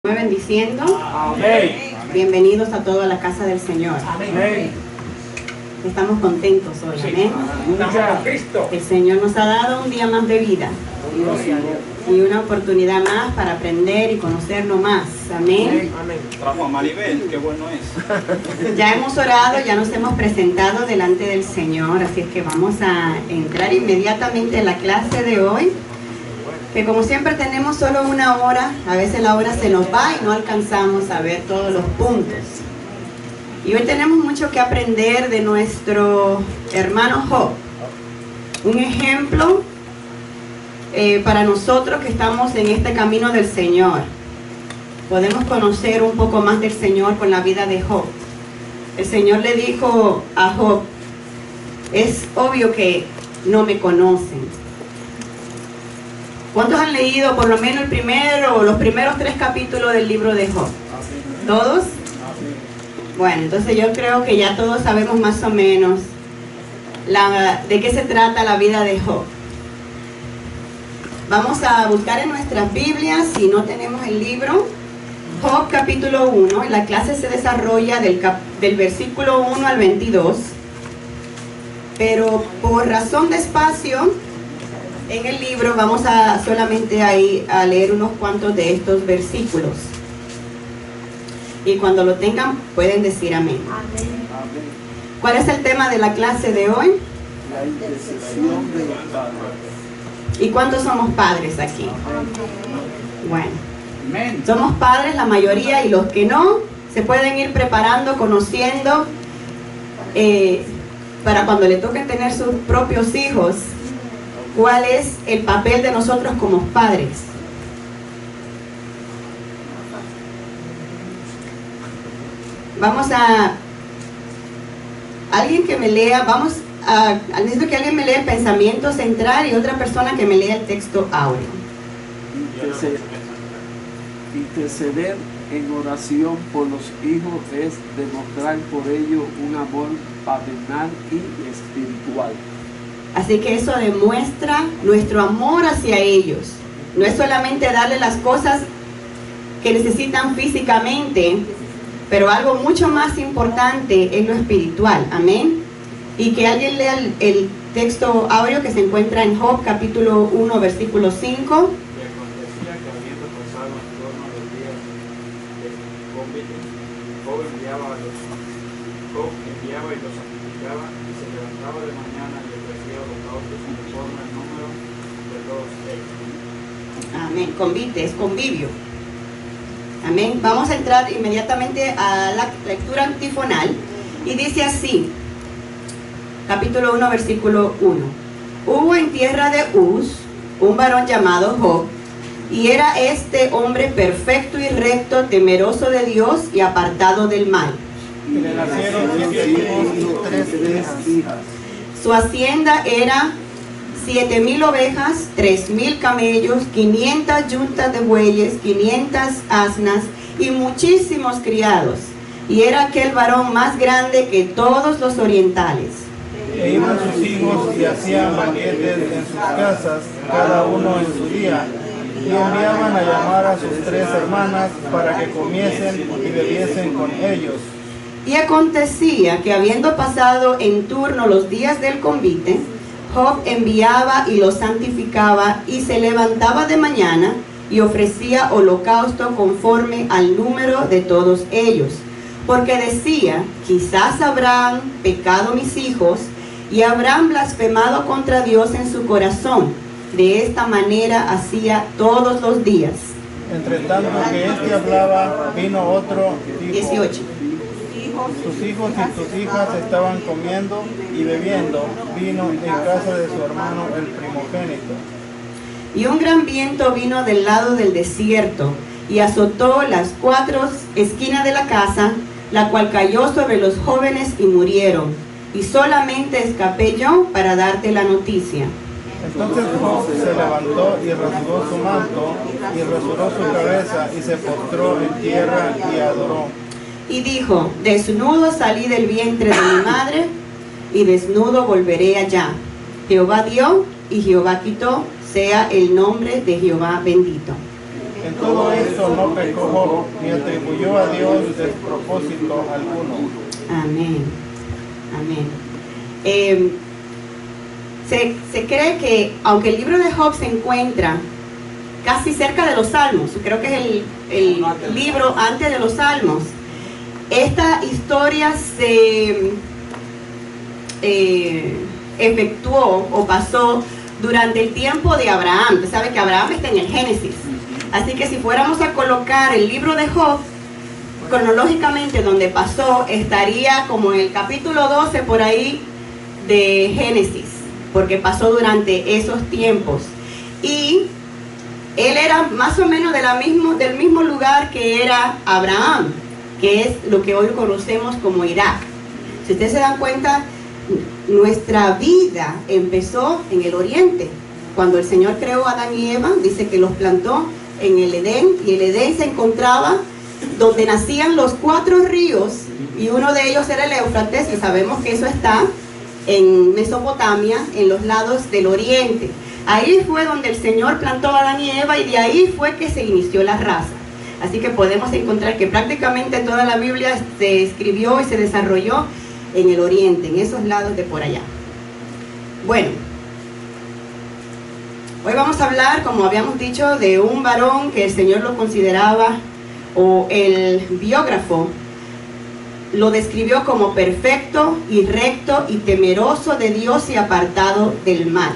Bendiciendo. Amén. Bienvenidos a toda la casa del Señor. Amén. Estamos contentos hoy. Amén. Estamos con Cristo. El Señor nos ha dado un día más de vida y una oportunidad más para aprender y conocerlo más. Amén. Amén. Trajo a Maribel, qué bueno es. Ya hemos orado, ya nos hemos presentado delante del Señor, así es que vamos a entrar inmediatamente en la clase de hoy. Que como siempre tenemos solo una hora, a veces la hora se nos va y no alcanzamos a ver todos los puntos. Y hoy tenemos mucho que aprender de nuestro hermano Job. Un ejemplo para nosotros que estamos en este camino del Señor. Podemos conocer un poco más del Señor con la vida de Job. El Señor le dijo a Job, es obvio que no me conocen. ¿Cuántos han leído por lo menos el primero o los primeros 3 capítulos del libro de Job? ¿Todos? Bueno, entonces yo creo que ya todos sabemos más o menos de qué se trata la vida de Job. Vamos a buscar en nuestras Biblias, si no tenemos el libro, Job capítulo 1. La clase se desarrolla del versículo 1 al 22, pero por razón de espacio, en el libro vamos a solamente a leer unos cuantos de estos versículos. Y cuando lo tengan pueden decir amén. Amén. ¿Cuál es el tema de la clase de hoy? La intercesión de los padres. ¿Y cuántos somos padres aquí? Bueno, Amén. somos padres la mayoría y los que no se pueden ir preparando, conociendo para cuando le toque tener sus propios hijos. ¿Cuál es el papel de nosotros como padres? Vamos a... Alguien que me lea, necesito que alguien me lea el pensamiento central y otra persona que me lea el texto áureo. Interceder en oración por los hijos es demostrar por ellos un amor paternal y espiritual. Así que eso demuestra nuestro amor hacia ellos. No es solamente darle las cosas que necesitan físicamente, pero algo mucho más importante es lo espiritual. Amén. Y que alguien lea el texto áureo que se encuentra en Job capítulo 1 versículo 5. Y acontecía que habiendo pasado en torno a los días de convite, Job enviaba y los santificaba, y se levantaba de mañana y ofrecía holocaustos conforme al número de todos ellos. Amén. Convite, es convivio. Amén. Vamos a entrar inmediatamente a la lectura antifonal. Y dice así, capítulo 1, versículo 1. Hubo en tierra de Uz un varón llamado Job, y era este hombre perfecto y recto, temeroso de Dios y apartado del mal. Y le nacieron 7 hijos y 3 hijas. Su hacienda era 7,000 ovejas, 3,000 camellos, 500 yuntas de bueyes, 500 asnas y muchísimos criados. Y era aquel varón más grande que todos los orientales. E iban sus hijos y hacían banquetes en sus casas, cada uno en su día, y enviaban a llamar a sus 3 hermanas para que comiesen y bebiesen con ellos. Y acontecía que habiendo pasado en turno los días del convite, Job enviaba y los santificaba y se levantaba de mañana y ofrecía holocausto conforme al número de todos ellos. Porque decía, quizás habrán pecado mis hijos y habrán blasfemado contra Dios en su corazón. De esta manera hacía todos los días. Entre tanto que éste hablaba, vino otro, dijo, 18. sus hijos y tus hijas estaban comiendo y bebiendo vino en casa de su hermano el primogénito. Y un gran viento vino del lado del desierto y azotó las 4 esquinas de la casa, la cual cayó sobre los jóvenes y murieron. Y solamente escapé yo para darte la noticia. Entonces Job se levantó y rasgó su manto y rasuró su cabeza y se postró en tierra y adoró. Y dijo, desnudo salí del vientre de mi madre y desnudo volveré allá. Jehová dio y Jehová quitó, sea el nombre de Jehová bendito. En todo esto no pecó Job, ni atribuyó a Dios despropósito alguno. Amén. Amén. Se cree que, aunque el libro de Job se encuentra casi cerca de los Salmos, creo que es el libro antes de los Salmos, esta historia se efectuó o pasó durante el tiempo de Abraham. Usted sabe que Abraham está en el Génesis. Así que si fuéramos a colocar el libro de Job, cronológicamente donde pasó, estaría como en el capítulo 12 por ahí de Génesis, porque pasó durante esos tiempos. Y él era más o menos del mismo lugar que era Abraham, que es lo que hoy conocemos como Irak. Si ustedes se dan cuenta, nuestra vida empezó en el oriente. Cuando el Señor creó a Adán y Eva, dice que los plantó en el Edén, y el Edén se encontraba donde nacían los 4 ríos, y uno de ellos era el Éufrates, y sabemos que eso está en Mesopotamia, en los lados del oriente. Ahí fue donde el Señor plantó a Adán y Eva, y de ahí fue que se inició la raza. Así que podemos encontrar que prácticamente toda la Biblia se escribió y se desarrolló en el oriente, en esos lados de por allá. Bueno, hoy vamos a hablar, como habíamos dicho, de un varón que el Señor lo consideraba, o el biógrafo lo describió como perfecto y recto y temeroso de Dios y apartado del mal.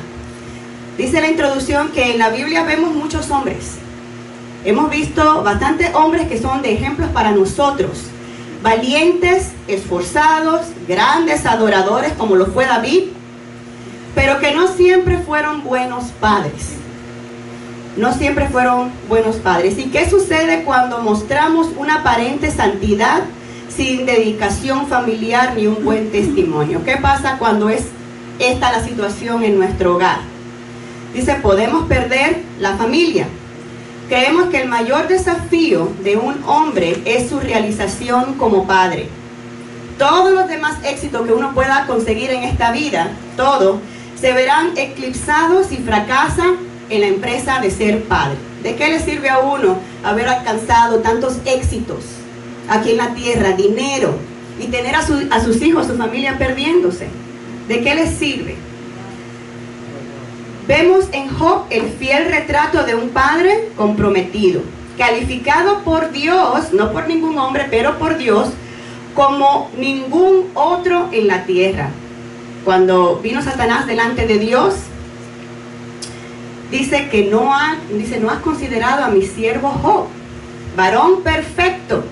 Dice la introducción que en la Biblia vemos muchos hombres. Hemos visto bastantes hombres que son de ejemplos para nosotros. Valientes, esforzados, grandes adoradores como lo fue David, pero que no siempre fueron buenos padres. No siempre fueron buenos padres. ¿Y qué sucede cuando mostramos una aparente santidad sin dedicación familiar ni un buen testimonio? ¿Qué pasa cuando es esta la situación en nuestro hogar? Dice, podemos perder la familia. Creemos que el mayor desafío de un hombre es su realización como padre. Todos los demás éxitos que uno pueda conseguir en esta vida, todos, se verán eclipsados si fracasa en la empresa de ser padre. ¿De qué le sirve a uno haber alcanzado tantos éxitos aquí en la tierra, dinero, y tener a sus hijos, a su familia perdiéndose? ¿De qué les sirve? Vemos en Job el fiel retrato de un padre comprometido, calificado por Dios, no por ningún hombre, pero por Dios, como ningún otro en la tierra. Cuando vino Satanás delante de Dios, dice que no has considerado a mi siervo Job, varón perfecto,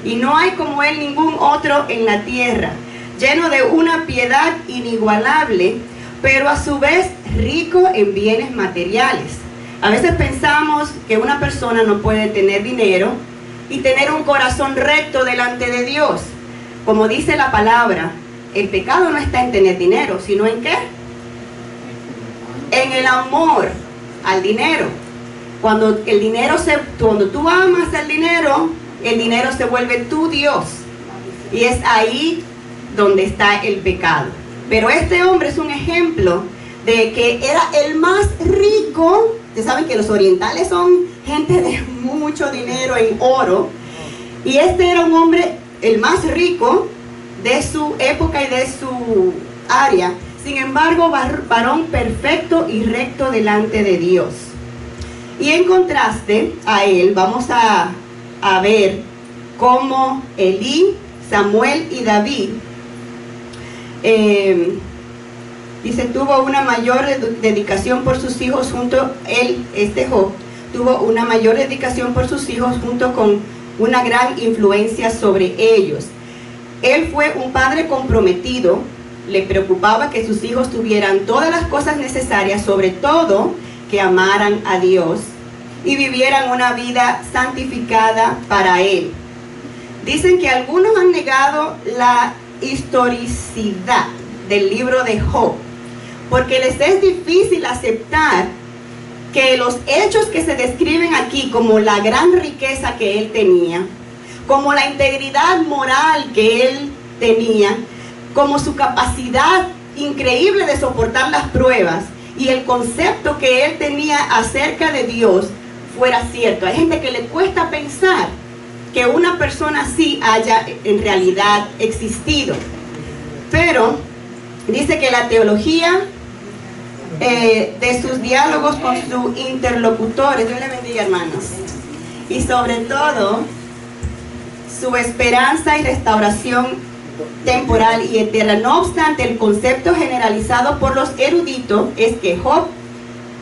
y no hay como él ningún otro en la tierra, lleno de una piedad inigualable, pero a su vez rico en bienes materiales. A veces pensamos que una persona no puede tener dinero y tener un corazón recto delante de Dios. Como dice la palabra, el pecado no está en tener dinero, sino en ¿qué? En el amor al dinero. Cuando tú amas el dinero se vuelve tu Dios. Y es ahí donde está el pecado. Pero este hombre es un ejemplo de que era el más rico. Ustedes saben que los orientales son gente de mucho dinero en oro. Y este era un hombre el más rico de su época y de su área. Sin embargo, varón perfecto y recto delante de Dios. Y en contraste a él, vamos a ver cómo Elí, Samuel y David, dice, tuvo una mayor dedicación por sus hijos Job tuvo una mayor dedicación por sus hijos junto con una gran influencia sobre ellos. Él fue un padre comprometido, le preocupaba que sus hijos tuvieran todas las cosas necesarias, sobre todo que amaran a Dios y vivieran una vida santificada para Él. Dicen que algunos han negado la historicidad del libro de Job, porque les es difícil aceptar que los hechos que se describen aquí, como la gran riqueza que él tenía, como la integridad moral que él tenía, como su capacidad increíble de soportar las pruebas y el concepto que él tenía acerca de Dios, fuera cierto. Hay gente que le cuesta pensar que una persona así haya en realidad existido. Pero dice que la teología de sus diálogos con sus interlocutores, Dios le bendiga, hermanos, y sobre todo su esperanza y restauración temporal y eterna. No obstante, el concepto generalizado por los eruditos es que Job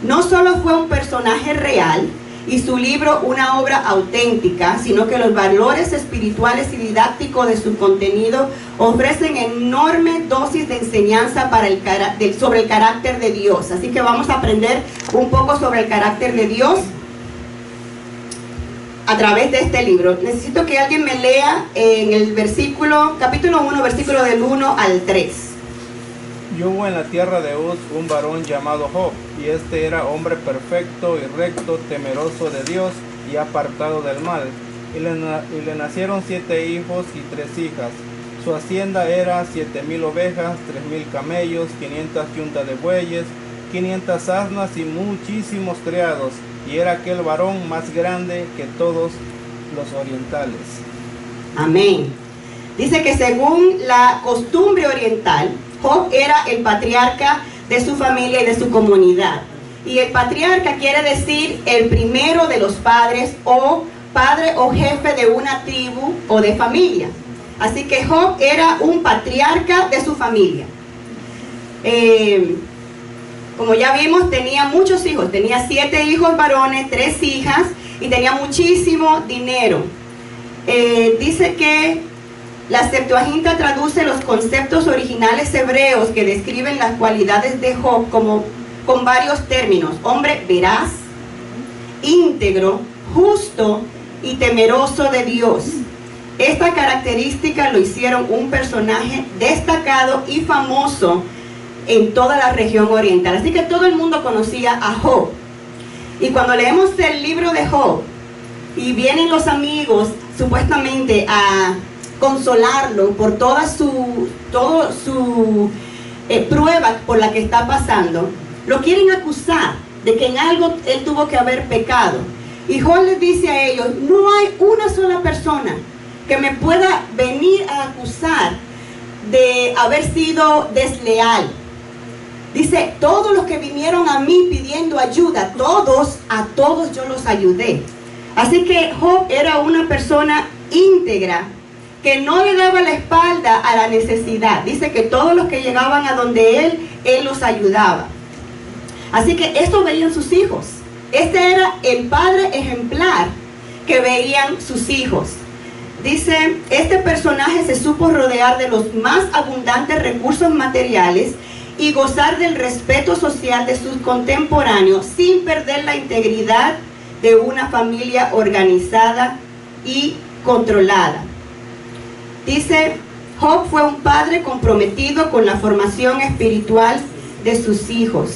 no solo fue un personaje real y su libro una obra auténtica, sino que los valores espirituales y didácticos de su contenido ofrecen enorme dosis de enseñanza sobre el carácter de Dios. Así que vamos a aprender un poco sobre el carácter de Dios a través de este libro. Necesito que alguien me lea en el capítulo 1, versículo del 1 al 3. Y hubo en la tierra de Uz un varón llamado Job, y este era hombre perfecto y recto, temeroso de Dios y apartado del mal. Y le nacieron 7 hijos y 3 hijas. Su hacienda era 7,000 ovejas, 3,000 camellos, 500 yuntas de bueyes, 500 asnas y muchísimos criados. Y era aquel varón más grande que todos los orientales. Amén. Dice que según la costumbre oriental, Job era el patriarca de su familia y de su comunidad. Y el patriarca quiere decir el primero de los padres, o padre o jefe de una tribu o de familia. Así que Job era un patriarca de su familia. Como ya vimos, tenía muchos hijos. Tenía 7 hijos varones, 3 hijas, y tenía muchísimo dinero. Dice que la Septuaginta traduce los conceptos originales hebreos que describen las cualidades de Job con varios términos: hombre veraz, íntegro, justo y temeroso de Dios. Esta característica lo hicieron un personaje destacado y famoso en toda la región oriental. Así que todo el mundo conocía a Job. Y cuando leemos el libro de Job y vienen los amigos supuestamente a consolarlo por toda su prueba por la que está pasando, lo quieren acusar de que en algo él tuvo que haber pecado. Y Job les dice a ellos: no hay una sola persona que me pueda venir a acusar de haber sido desleal. Dice: todos los que vinieron a mí pidiendo ayuda, a todos yo los ayudé. Así que Job era una persona íntegra, que no le daba la espalda a la necesidad. Dice que todos los que llegaban a donde él los ayudaba. Así que esto veían sus hijos. Este era el padre ejemplar que veían sus hijos. Dice: este personaje se supo rodear de los más abundantes recursos materiales y gozar del respeto social de sus contemporáneos sin perder la integridad de una familia organizada y controlada. Dice: Job fue un padre comprometido con la formación espiritual de sus hijos.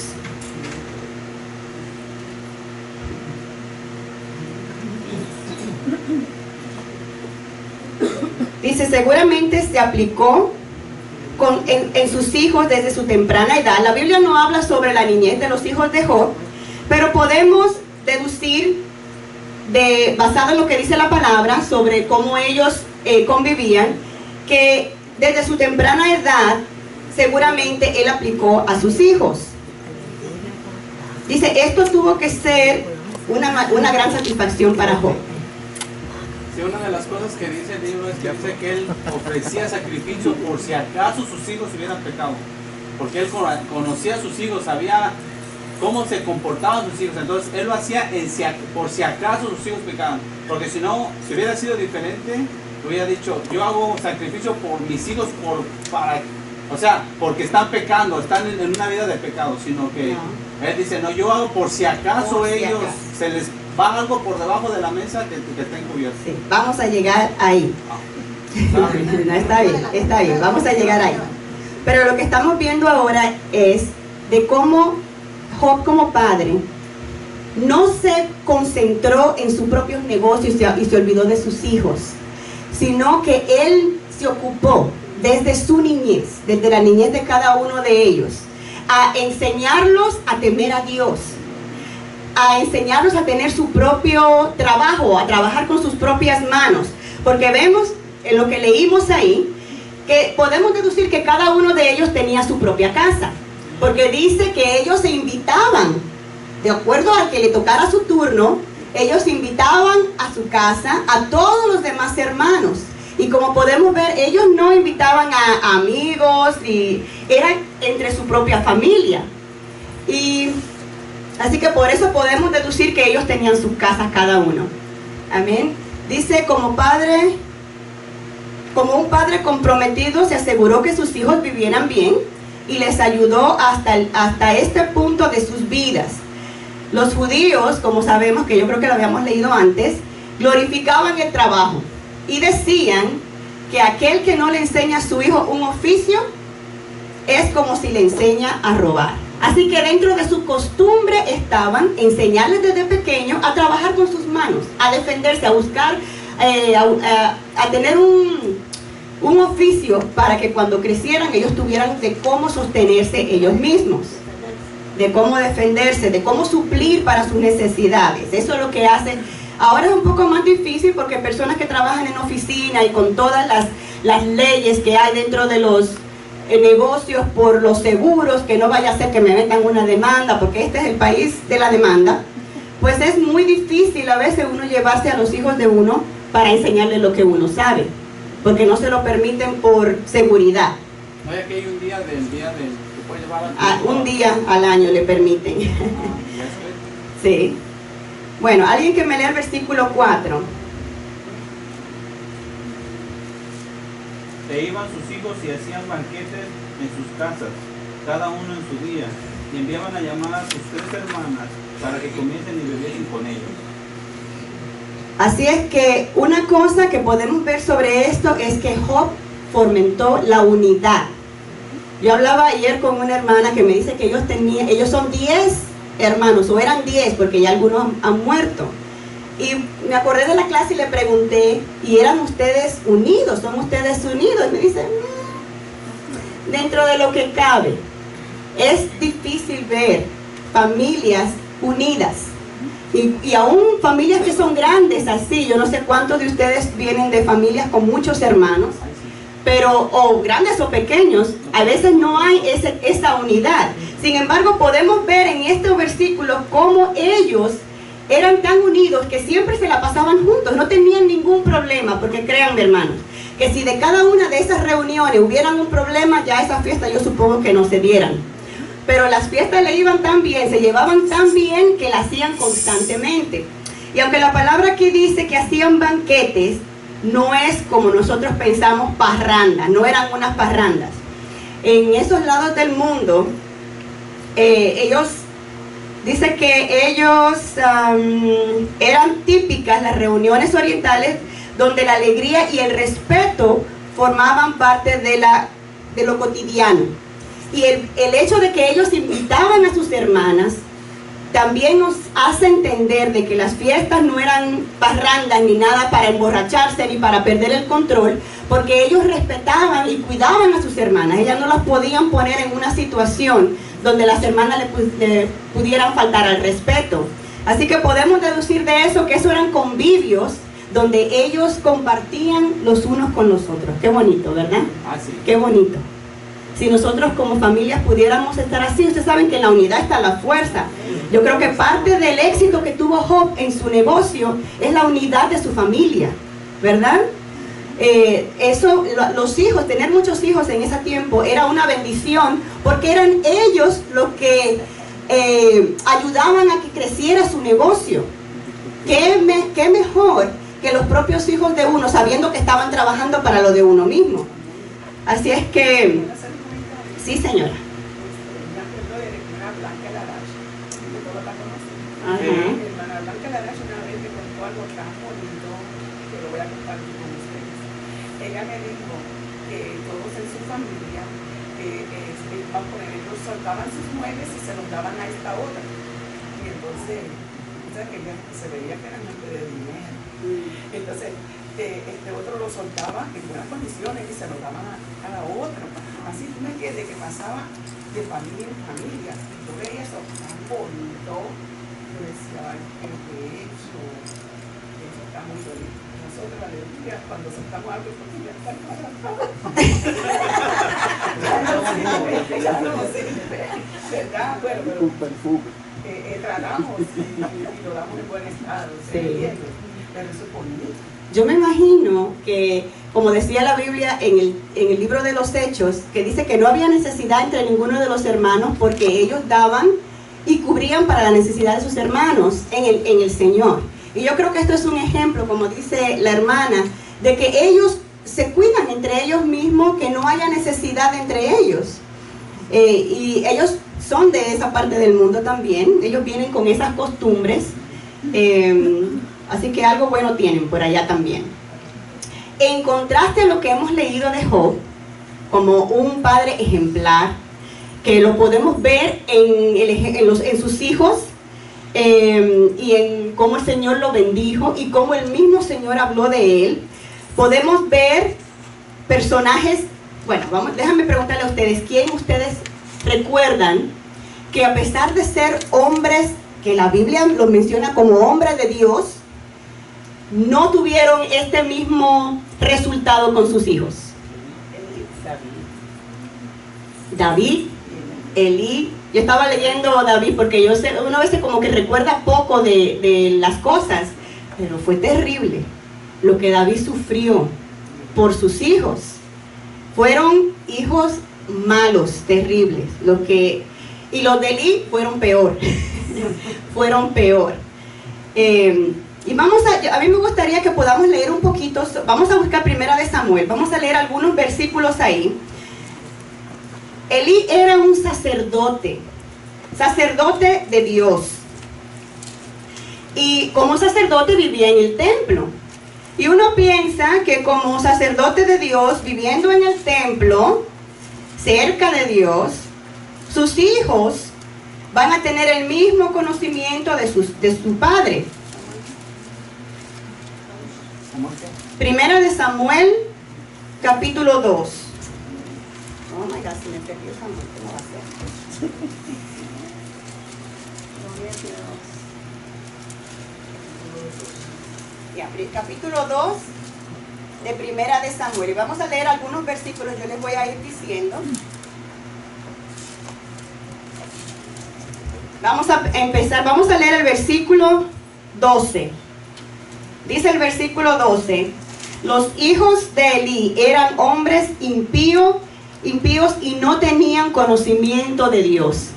Dice: seguramente se aplicó en sus hijos desde su temprana edad. La Biblia no habla sobre la niñez de los hijos de Job, pero podemos deducir, basado en lo que dice la palabra sobre cómo ellos convivían, que desde su temprana edad seguramente él aplicó a sus hijos. Dice: esto tuvo que ser una gran satisfacción para Job. Sí, una de las cosas que dice el libro es que dice que él ofrecía sacrificio por si acaso sus hijos hubieran pecado, porque él conocía a sus hijos, sabía cómo se comportaban sus hijos. Entonces él lo hacía por si acaso sus hijos pecaban, porque si no, si hubiera sido diferente, hubiera dicho: yo hago sacrificio por mis hijos porque están pecando, están en una vida de pecado, sino que él dice: no, yo hago por si acaso ellos se les va algo por debajo de la mesa que estén cubiertos. Sí, vamos a llegar ahí. No, está bien, vamos a llegar ahí. Pero lo que estamos viendo ahora es de cómo Job, como padre, no se concentró en sus propios negocios y se olvidó de sus hijos, sino que él se ocupó desde su niñez, desde la niñez de cada uno de ellos, a enseñarlos a temer a Dios, a enseñarlos a tener su propio trabajo, a trabajar con sus propias manos. Porque vemos en lo que leímos ahí, que podemos deducir que cada uno de ellos tenía su propia casa. Porque dice que ellos se invitaban, de acuerdo al que le tocara su turno, ellos invitaban a su casa a todos los demás hermanos. Y como podemos ver, ellos no invitaban a amigos, y eran entre su propia familia. Y así que por eso podemos deducir que ellos tenían sus casas cada uno. Amén. Dice, como un padre comprometido se aseguró que sus hijos vivieran bien y les ayudó hasta este punto de sus vidas. Los judíos, como sabemos, que yo creo que lo habíamos leído antes, glorificaban el trabajo y decían que aquel que no le enseña a su hijo un oficio es como si le enseña a robar. Así que dentro de su costumbre estaban enseñarles desde pequeño a trabajar con sus manos, a defenderse, a buscar, a tener un oficio para que cuando crecieran ellos tuvieran de cómo sostenerse ellos mismos, de cómo defenderse, de cómo suplir para sus necesidades. Eso es lo que hacen. Ahora es un poco más difícil porque personas que trabajan en oficina y con todas las leyes que hay dentro de los negocios por los seguros, que no vaya a ser que me metan una demanda, porque este es el país de la demanda, pues es muy difícil a veces uno llevarse a los hijos de uno para enseñarles lo que uno sabe, porque no se lo permiten por seguridad. No hay que un día del que puede llevar a un día al año le permiten. Sí. Bueno, alguien que me lea el versículo 4. E iban sus hijos y hacían banquetes en sus casas, cada uno en su día, y enviaban a llamar a sus 3 hermanas para que comiesen y bebiesen con ellos. Así es que una cosa que podemos ver sobre esto es que Job fomentó la unidad. Yo hablaba ayer con una hermana que me dice que ellos son 10 hermanos, o eran 10 porque ya algunos han muerto. Y me acordé de la clase y le pregunté, ¿y eran ustedes unidos? ¿Son ustedes unidos? Y me dicen, dentro de lo que cabe. Es difícil ver familias unidas. Y aún familias que son grandes así. Yo no sé cuántos de ustedes vienen de familias con muchos hermanos, pero o grandes o pequeños, a veces no hay esa unidad. Sin embargo, podemos ver en este versículo cómo ellos eran tan unidos que siempre se la pasaban juntos, no tenían ningún problema, porque créanme, hermanos, que si de cada una de esas reuniones hubieran un problema, ya esa fiesta yo supongo que no se dieran. Pero las fiestas le iban tan bien, se llevaban tan bien que la hacían constantemente. Y aunque la palabra aquí dice que hacían banquetes, no es como nosotros pensamos parrandas, no eran unas parrandas. En esos lados del mundo, dice que ellos eran típicas las reuniones orientales donde la alegría y el respeto formaban parte de lo cotidiano. Y el hecho de que ellos invitaban a sus hermanas también nos hace entender de que las fiestas no eran parrandas ni nada para emborracharse ni para perder el control, porque ellos respetaban y cuidaban a sus hermanas. Ellas no las podían poner en una situación donde las hermanas le pudieran faltar al respeto. Así que podemos deducir de eso que eso eran convivios donde ellos compartían los unos con los otros. Qué bonito, ¿verdad? Sí. Qué bonito. Si nosotros como familias pudiéramos estar así, ustedes saben que en la unidad está la fuerza. Yo creo que parte del éxito que tuvo Job en su negocio es la unidad de su familia, ¿verdad? Los hijos, tener muchos hijos en ese tiempo era una bendición, porque eran ellos los que ayudaban a que creciera su negocio. ¿Qué mejor que los propios hijos de uno, sabiendo que estaban trabajando para lo de uno mismo? Así es que, sí, señora. Ajá. Hermana Blanca Larache una vez me contó algo tan bonito que lo voy a compartir con ustedes. Ella me dijo que todos en su familia iban por ejemplo, soltaban sus muebles y se los daban a esta otra. Y entonces, o sea, que ella se veía que era gente de dinero. Entonces, este otro lo soltaba en buenas condiciones y se lo daban a la otra. Así tú me entiendes que pasaba de familia en familia. Yo veía eso tan bonito. yo decía, ay, ¿qué he hecho? Eso está muy bonito. Nosotros, aleluya, cuando soltamos algo, porque ya está embarazada. Ya no sirve, ¿verdad? Bueno, pero Un perfume. tratamos y lo damos en buen estado, ¿se entiende? Pero eso es bonito. Yo me imagino que, como decía la Biblia en el libro de los Hechos, que dice que no había necesidad entre ninguno de los hermanos porque ellos daban y cubrían para la necesidad de sus hermanos en el Señor. Y yo creo que esto es un ejemplo, como dice la hermana, de que ellos se cuidan entre ellos mismos, que no haya necesidad entre ellos. Y ellos son de esa parte del mundo también, ellos vienen con esas costumbres. Así que algo bueno tienen por allá también. En contraste a lo que hemos leído de Job, como un padre ejemplar, que lo podemos ver en sus hijos, y en cómo el Señor lo bendijo y cómo el mismo Señor habló de él, podemos ver personajes. Bueno, déjame preguntarle a ustedes, ¿quién ustedes recuerdan que a pesar de ser hombres, que la Biblia los menciona como hombres de Dios, no tuvieron este mismo resultado con sus hijos? David, Elí. Yo estaba leyendo David porque yo sé, una vez como que recuerda poco de las cosas, pero fue terrible lo que David sufrió por sus hijos. Fueron hijos malos, terribles. Y los de Elí fueron peor. Fueron peor. Y a mí me gustaría que podamos leer un poquito. Vamos a buscar Primera de Samuel. Vamos a leer algunos versículos ahí. Elí era un sacerdote de Dios. Y como sacerdote vivía en el templo. Y uno piensa que como sacerdote de Dios, viviendo en el templo, cerca de Dios, sus hijos van a tener el mismo conocimiento de su padre. Primera de Samuel, capítulo 2. Oh my God, si me perdió Samuel, ¿cómo va a ser? Capítulo 2 de Primera de Samuel. Y vamos a leer algunos versículos, yo les voy a ir diciendo. Vamos a empezar, vamos a leer el versículo 12. Dice el versículo 12: los hijos de Elí eran hombres impíos y no tenían conocimiento de Dios.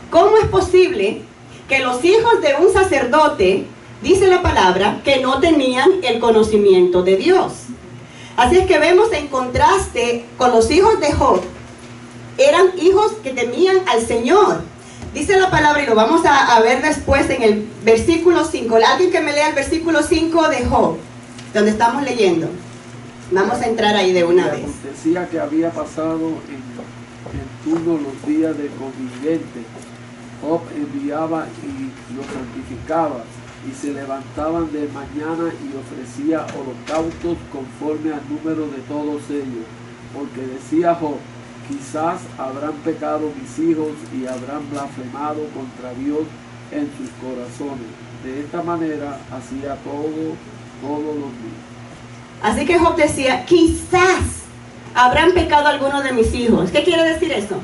¿Cómo es posible que los hijos de un sacerdote, dice la palabra, que no tenían el conocimiento de Dios? Así es que vemos en contraste con los hijos de Job. Eran hijos que temían al Señor. Dice la palabra, y lo vamos a ver después en el versículo 5. Alguien que me lea el versículo 5 de Job, donde estamos leyendo. Vamos a entrar ahí de una vez. Decía que había pasado en turno los días de conviviente. Job enviaba y los santificaba, y se levantaban de mañana y ofrecía holocaustos conforme al número de todos ellos. Porque decía Job: quizás habrán pecado mis hijos y habrán blasfemado contra Dios en sus corazones. De esta manera hacía todos los días. Así que Job decía, quizás habrán pecado algunos de mis hijos. ¿Qué quiere decir eso?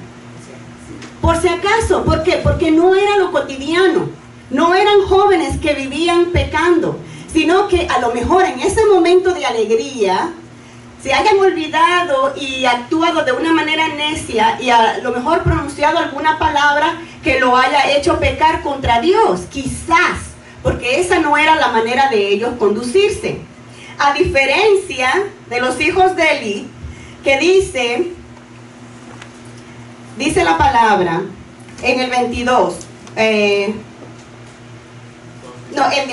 Por si acaso. ¿Por qué? Porque no era lo cotidiano. No eran jóvenes que vivían pecando, sino que a lo mejor en ese momento de alegría se hayan olvidado y actuado de una manera necia y a lo mejor pronunciado alguna palabra que lo haya hecho pecar contra Dios. Quizás, porque esa no era la manera de ellos conducirse. A diferencia de los hijos de Elí, que dice la palabra en el 22,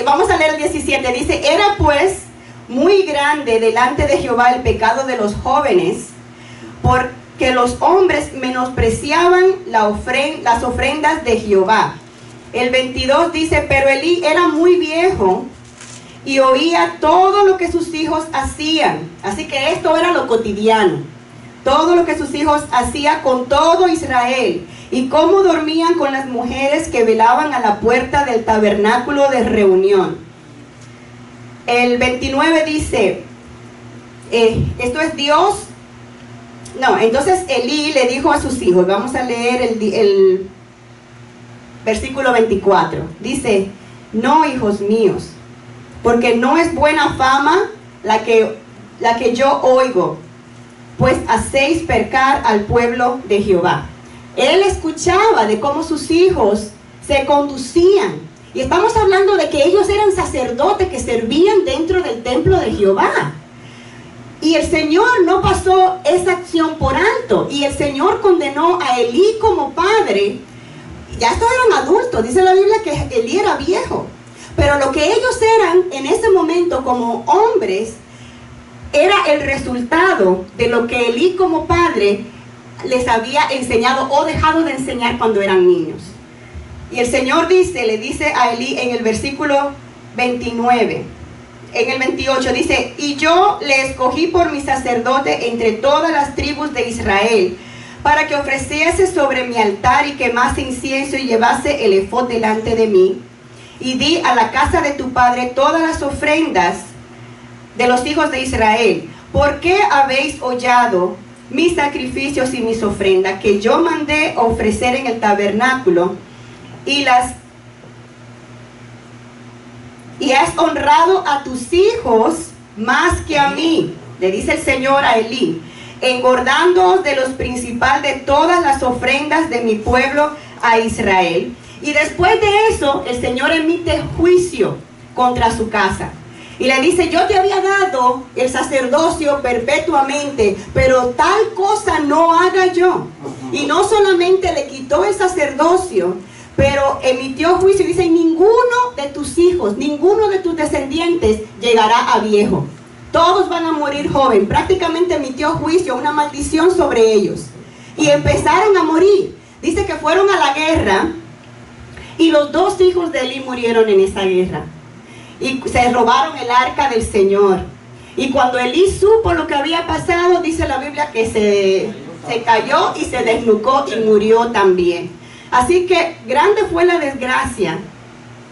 vamos a leer el 17, dice: era pues muy grande delante de Jehová el pecado de los jóvenes, porque los hombres menospreciaban las ofrendas de Jehová. El 22 dice: pero Elí era muy viejo y oía todo lo que sus hijos hacían. Así que esto era lo cotidiano. todo lo que sus hijos hacían con todo Israel, y cómo dormían con las mujeres que velaban a la puerta del tabernáculo de reunión. El 29 dice, esto es Dios. No, entonces Elí le dijo a sus hijos, vamos a leer el versículo 24. Dice, no, hijos míos, porque no es buena fama la que yo oigo, pues hacéis pecar al pueblo de Jehová. Él escuchaba de cómo sus hijos se conducían. Y estamos hablando de que ellos eran sacerdotes que servían dentro del templo de Jehová. Y el Señor no pasó esa acción por alto. Y el Señor condenó a Elí como padre. Ya estos eran adultos. Dice la Biblia que Elí era viejo. Pero lo que ellos eran en ese momento como hombres era el resultado de lo que Elí como padre les había enseñado o dejado de enseñar cuando eran niños. Y el Señor le dice a Elí en el versículo 29, en el 28 dice, y yo le escogí por mi sacerdote entre todas las tribus de Israel, para que ofreciese sobre mi altar y quemase incienso y llevase el efod delante de mí. Y di a la casa de tu padre todas las ofrendas de los hijos de Israel. ¿Por qué habéis hollado mis sacrificios y mis ofrendas que yo mandé ofrecer en el tabernáculo? Y has honrado a tus hijos más que a mí, le dice el Señor a Elí, engordándoos de los principales de todas las ofrendas de mi pueblo a Israel. Y después de eso, el Señor emite juicio contra su casa. Y le dice, yo te había dado el sacerdocio perpetuamente, pero tal cosa no haga yo. Y no solamente le quitó el sacerdocio, pero emitió juicio y dice, ninguno de tus hijos, ninguno de tus descendientes llegará a viejo. Todos van a morir joven. Prácticamente emitió juicio, una maldición sobre ellos. Y empezaron a morir. Dice que fueron a la guerra y los 2 hijos de Elí murieron en esa guerra. Y se robaron el arca del Señor. Y cuando Elí supo lo que había pasado, dice la Biblia que se cayó y se desnucó y murió también. Así que grande fue la desgracia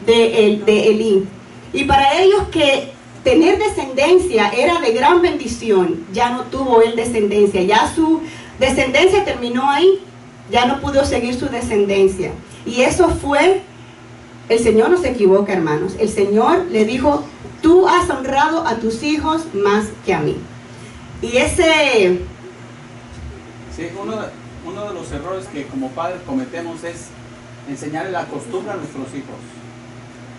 de Elí. Y para ellos que tener descendencia era de gran bendición, ya no tuvo él descendencia. Ya su descendencia terminó ahí. Ya no pudo seguir su descendencia. Y eso fue, el Señor no se equivoca, hermanos. El Señor le dijo, tú has honrado a tus hijos más que a mí. Y ese... Sí, uno de los errores que como padres cometemos es enseñarle la costumbre a nuestros hijos.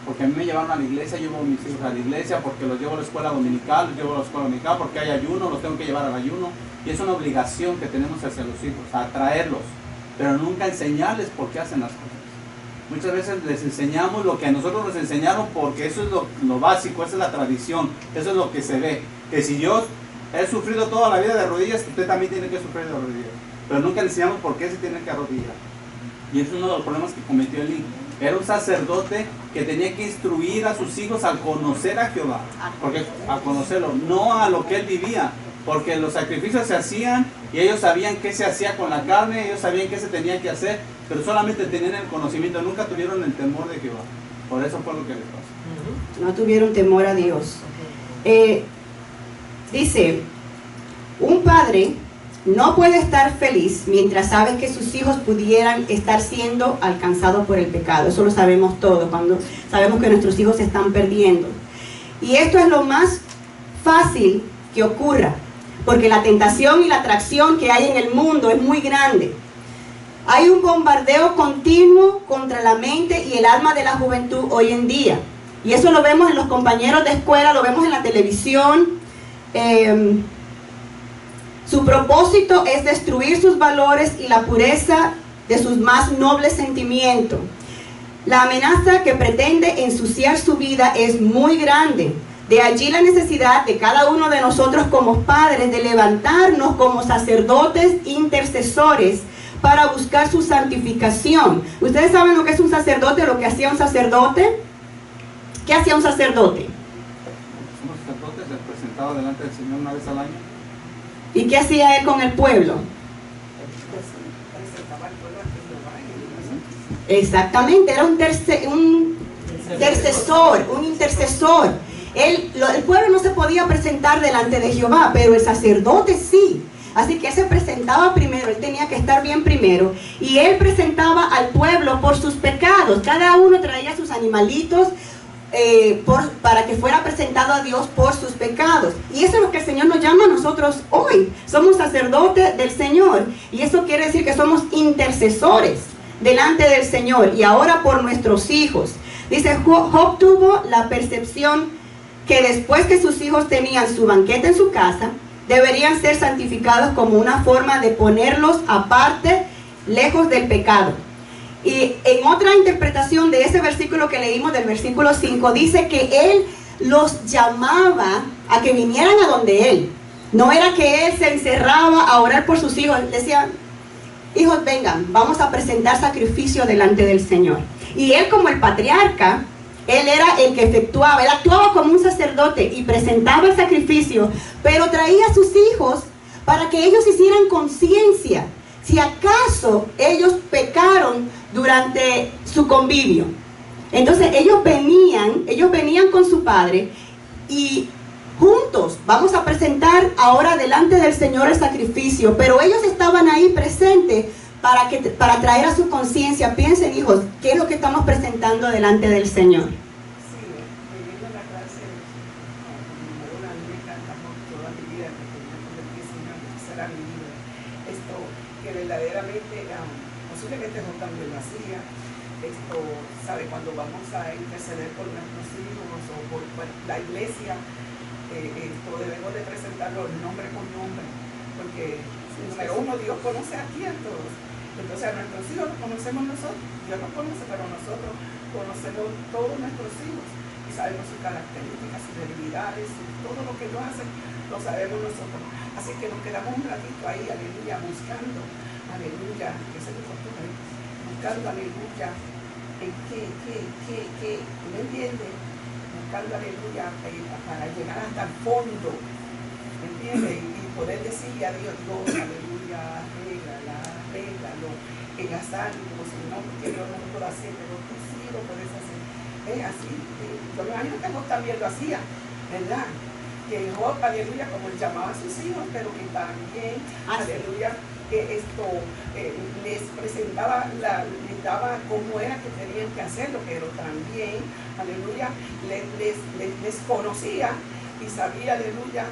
Porque a mí me llevaron a la iglesia, yo llevo a mis hijos a la iglesia, porque los llevo a la escuela dominical, porque hay ayuno, los tengo que llevar al ayuno. Y es una obligación que tenemos hacia los hijos, a atraerlos, pero nunca enseñarles por qué hacen las cosas. Muchas veces les enseñamos lo que a nosotros nos enseñaron porque eso es lo básico, esa es la tradición, eso es lo que se ve. Que si yo he sufrido toda la vida de rodillas, usted también tiene que sufrir de rodillas. Pero nunca le enseñamos por qué se tiene que arrodillar. Y es uno de los problemas que cometió Elí. Era un sacerdote que tenía que instruir a sus hijos al conocer a Jehová, porque a conocerlo, no a lo que él vivía. Porque los sacrificios se hacían y ellos sabían qué se hacía con la carne, ellos sabían qué se tenía que hacer, pero solamente tenían el conocimiento, nunca tuvieron el temor de Jehová. Por eso fue lo que les pasó. No tuvieron temor a Dios. Dice, un padre no puede estar feliz mientras sabe que sus hijos pudieran estar siendo alcanzados por el pecado. Eso lo sabemos todos, cuando sabemos que nuestros hijos se están perdiendo. Y esto es lo más fácil que ocurra, porque la tentación y la atracción que hay en el mundo es muy grande. Hay un bombardeo continuo contra la mente y el alma de la juventud hoy en día. Y eso lo vemos en los compañeros de escuela, lo vemos en la televisión. Su propósito es destruir sus valores y la pureza de sus más nobles sentimientos. La amenaza que pretende ensuciar su vida es muy grande. De allí la necesidad de cada uno de nosotros como padres de levantarnos como sacerdotes intercesores para buscar su santificación. ¿Ustedes saben lo que es un sacerdote, lo que hacía un sacerdote? ¿Qué hacía un sacerdote? Somos sacerdotes presentados delante del Señor una vez al año. ¿Y qué hacía él con el pueblo? Exactamente, era un intercesor. El pueblo no se podía presentar delante de Jehová, pero el sacerdote sí. Así que él se presentaba primero, él tenía que estar bien primero. Y él presentaba al pueblo por sus pecados. Cada uno traía sus animalitos para que fuera presentado a Dios por sus pecados. Y eso es lo que el Señor nos llama a nosotros hoy. Somos sacerdotes del Señor. Y eso quiere decir que somos intercesores delante del Señor. Y ahora por nuestros hijos. Dice, Job tuvo la percepción que después que sus hijos tenían su banquete en su casa, deberían ser santificados como una forma de ponerlos aparte, lejos del pecado. Y en otra interpretación de ese versículo que leímos, del versículo 5, dice que él los llamaba a que vinieran a donde él. No era que él se encerraba a orar por sus hijos. Decía, hijos, vengan, vamos a presentar sacrificio delante del Señor. Y él, como el patriarca, él era el que efectuaba, él actuaba como un sacerdote y presentaba el sacrificio, pero traía a sus hijos para que ellos hicieran conciencia si acaso ellos pecaron durante su convivio. Entonces ellos venían con su padre y juntos vamos a presentar ahora delante del Señor el sacrificio, pero ellos estaban ahí presentes para traer a su conciencia. Piensen, hijos, ¿qué es lo que estamos presentando delante del Señor? Sí, leyendo la clase, una me encanta toda mi vida, porque el Señor será mi vida. Esto que verdaderamente, posiblemente no también lo hacía. Esto, ¿sabe? Cuando vamos a interceder por nuestros hijos o por la iglesia, esto debemos de presentarlo nombre por nombre, porque número uno, Dios conoce aquí a todos. Entonces a nuestros hijos los conocemos nosotros. Dios nos conoce, pero nosotros conocemos todos nuestros hijos y sabemos sus características, sus debilidades, todo lo que ellos hacen, lo sabemos nosotros. Así que nos quedamos un ratito ahí, aleluya, buscando, aleluya, que se nos fortuna, buscando, aleluya, ¿qué? ¿Me entiendes? Buscando, aleluya, para llegar hasta el fondo, ¿me entiendes? Y poder decirle a Dios, aleluya, arréglalo, en la sangre, como si no, porque yo no lo puedo hacer, pero tú sí lo puedes hacer. Es así. Yo me imagino que Job también lo hacía, ¿verdad? Que Job, aleluya, como él llamaba a sus hijos, pero que también, aleluya, que esto les presentaba, les daba cómo era que tenían que hacerlo, pero también, aleluya, les conocía y sabía, aleluya,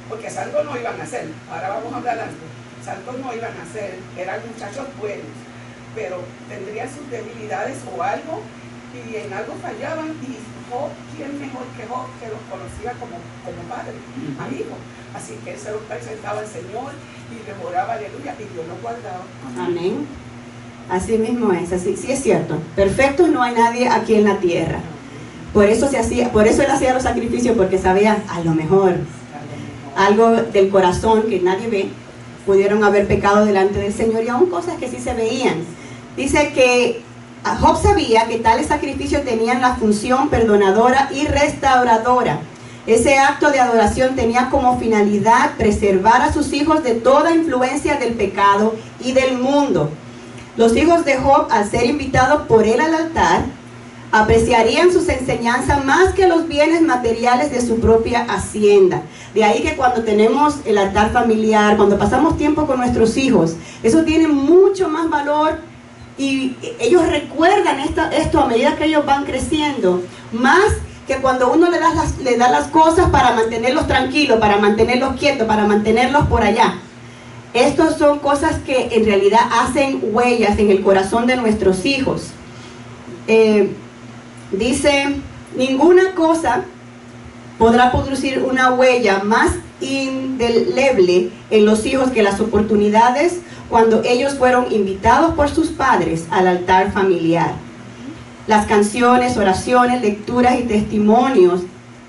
porque santos no iban a hacer. Ahora vamos a hablar algo. Santos no iban a ser, eran muchachos buenos, pero tendrían sus debilidades o algo, y en algo fallaban, y Job, ¿quién mejor que Job, que los conocía como padre, amigo? Así que él se los presentaba al Señor y le oraba, aleluya, y Dios los guardaba. Amén. Así mismo es, así, sí es cierto. Perfecto no hay nadie aquí en la tierra. Por eso él hacía los sacrificios, porque sabía, a lo mejor, algo del corazón que nadie ve, pudieron haber pecado delante del Señor, y aún cosas que sí se veían. Dice que Job sabía que tales sacrificios tenían la función perdonadora y restauradora. Ese acto de adoración tenía como finalidad preservar a sus hijos de toda influencia del pecado y del mundo. Los hijos de Job, al ser invitados por él al altar, apreciarían sus enseñanzas más que los bienes materiales de su propia hacienda. De ahí que cuando tenemos el altar familiar, cuando pasamos tiempo con nuestros hijos, eso tiene mucho más valor, y ellos recuerdan esto a medida que ellos van creciendo, más que cuando uno le da las cosas para mantenerlos tranquilos, para mantenerlos quietos, para mantenerlos por allá. Estas son cosas que en realidad hacen huellas en el corazón de nuestros hijos. Dice, ninguna cosa podrá producir una huella más indeleble en los hijos que las oportunidades cuando ellos fueron invitados por sus padres al altar familiar. Las canciones, oraciones, lecturas y testimonios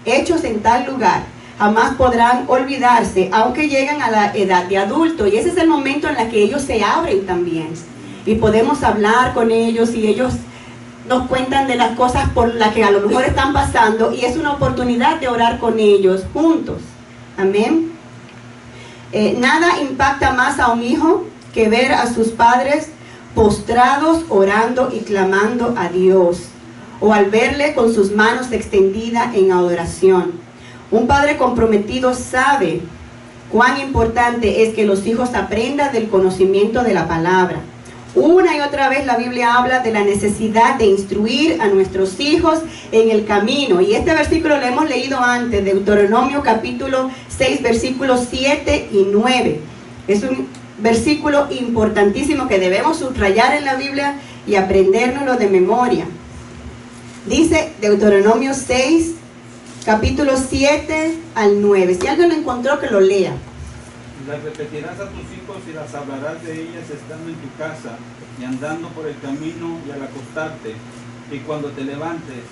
hechos en tal lugar jamás podrán olvidarse, aunque lleguen a la edad de adulto. Y ese es el momento en el que ellos se abren también. Y podemos hablar con ellos, y ellos nos cuentan de las cosas por las que a lo mejor están pasando, y es una oportunidad de orar con ellos juntos. Amén. Nada impacta más a un hijo que ver a sus padres postrados, orando y clamando a Dios, o al verle con sus manos extendidas en adoración. Un padre comprometido sabe cuán importante es que los hijos aprendan del conocimiento de la palabra. Una y otra vez la Biblia habla de la necesidad de instruir a nuestros hijos en el camino. Y este versículo lo hemos leído antes, Deuteronomio capítulo 6, versículos 7 y 9. Es un versículo importantísimo que debemos subrayar en la Biblia y aprendérnoslo de memoria. Dice Deuteronomio 6, capítulo 7 al 9. Si alguien lo encontró, que lo lea. Las repetirás a tus hijos y las hablarás de ellas estando en tu casa y andando por el camino y al acostarte y cuando te levantes,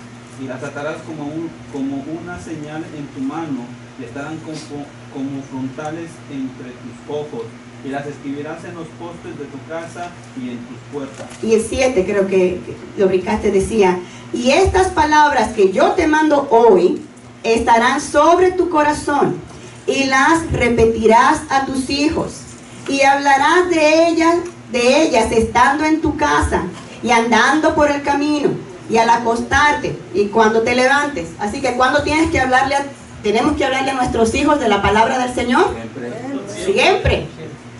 y las atarás como una señal en tu mano y estarán como frontales entre tus ojos, y las escribirás en los postes de tu casa y en tus puertas. Y el 7, creo que lo brincaste, decía: y estas palabras que yo te mando hoy estarán sobre tu corazón, y las repetirás a tus hijos, y hablarás de ellas estando en tu casa, y andando por el camino, y al acostarte, y cuando te levantes. Así que cuando tenemos que hablarle a nuestros hijos de la palabra del Señor, siempre.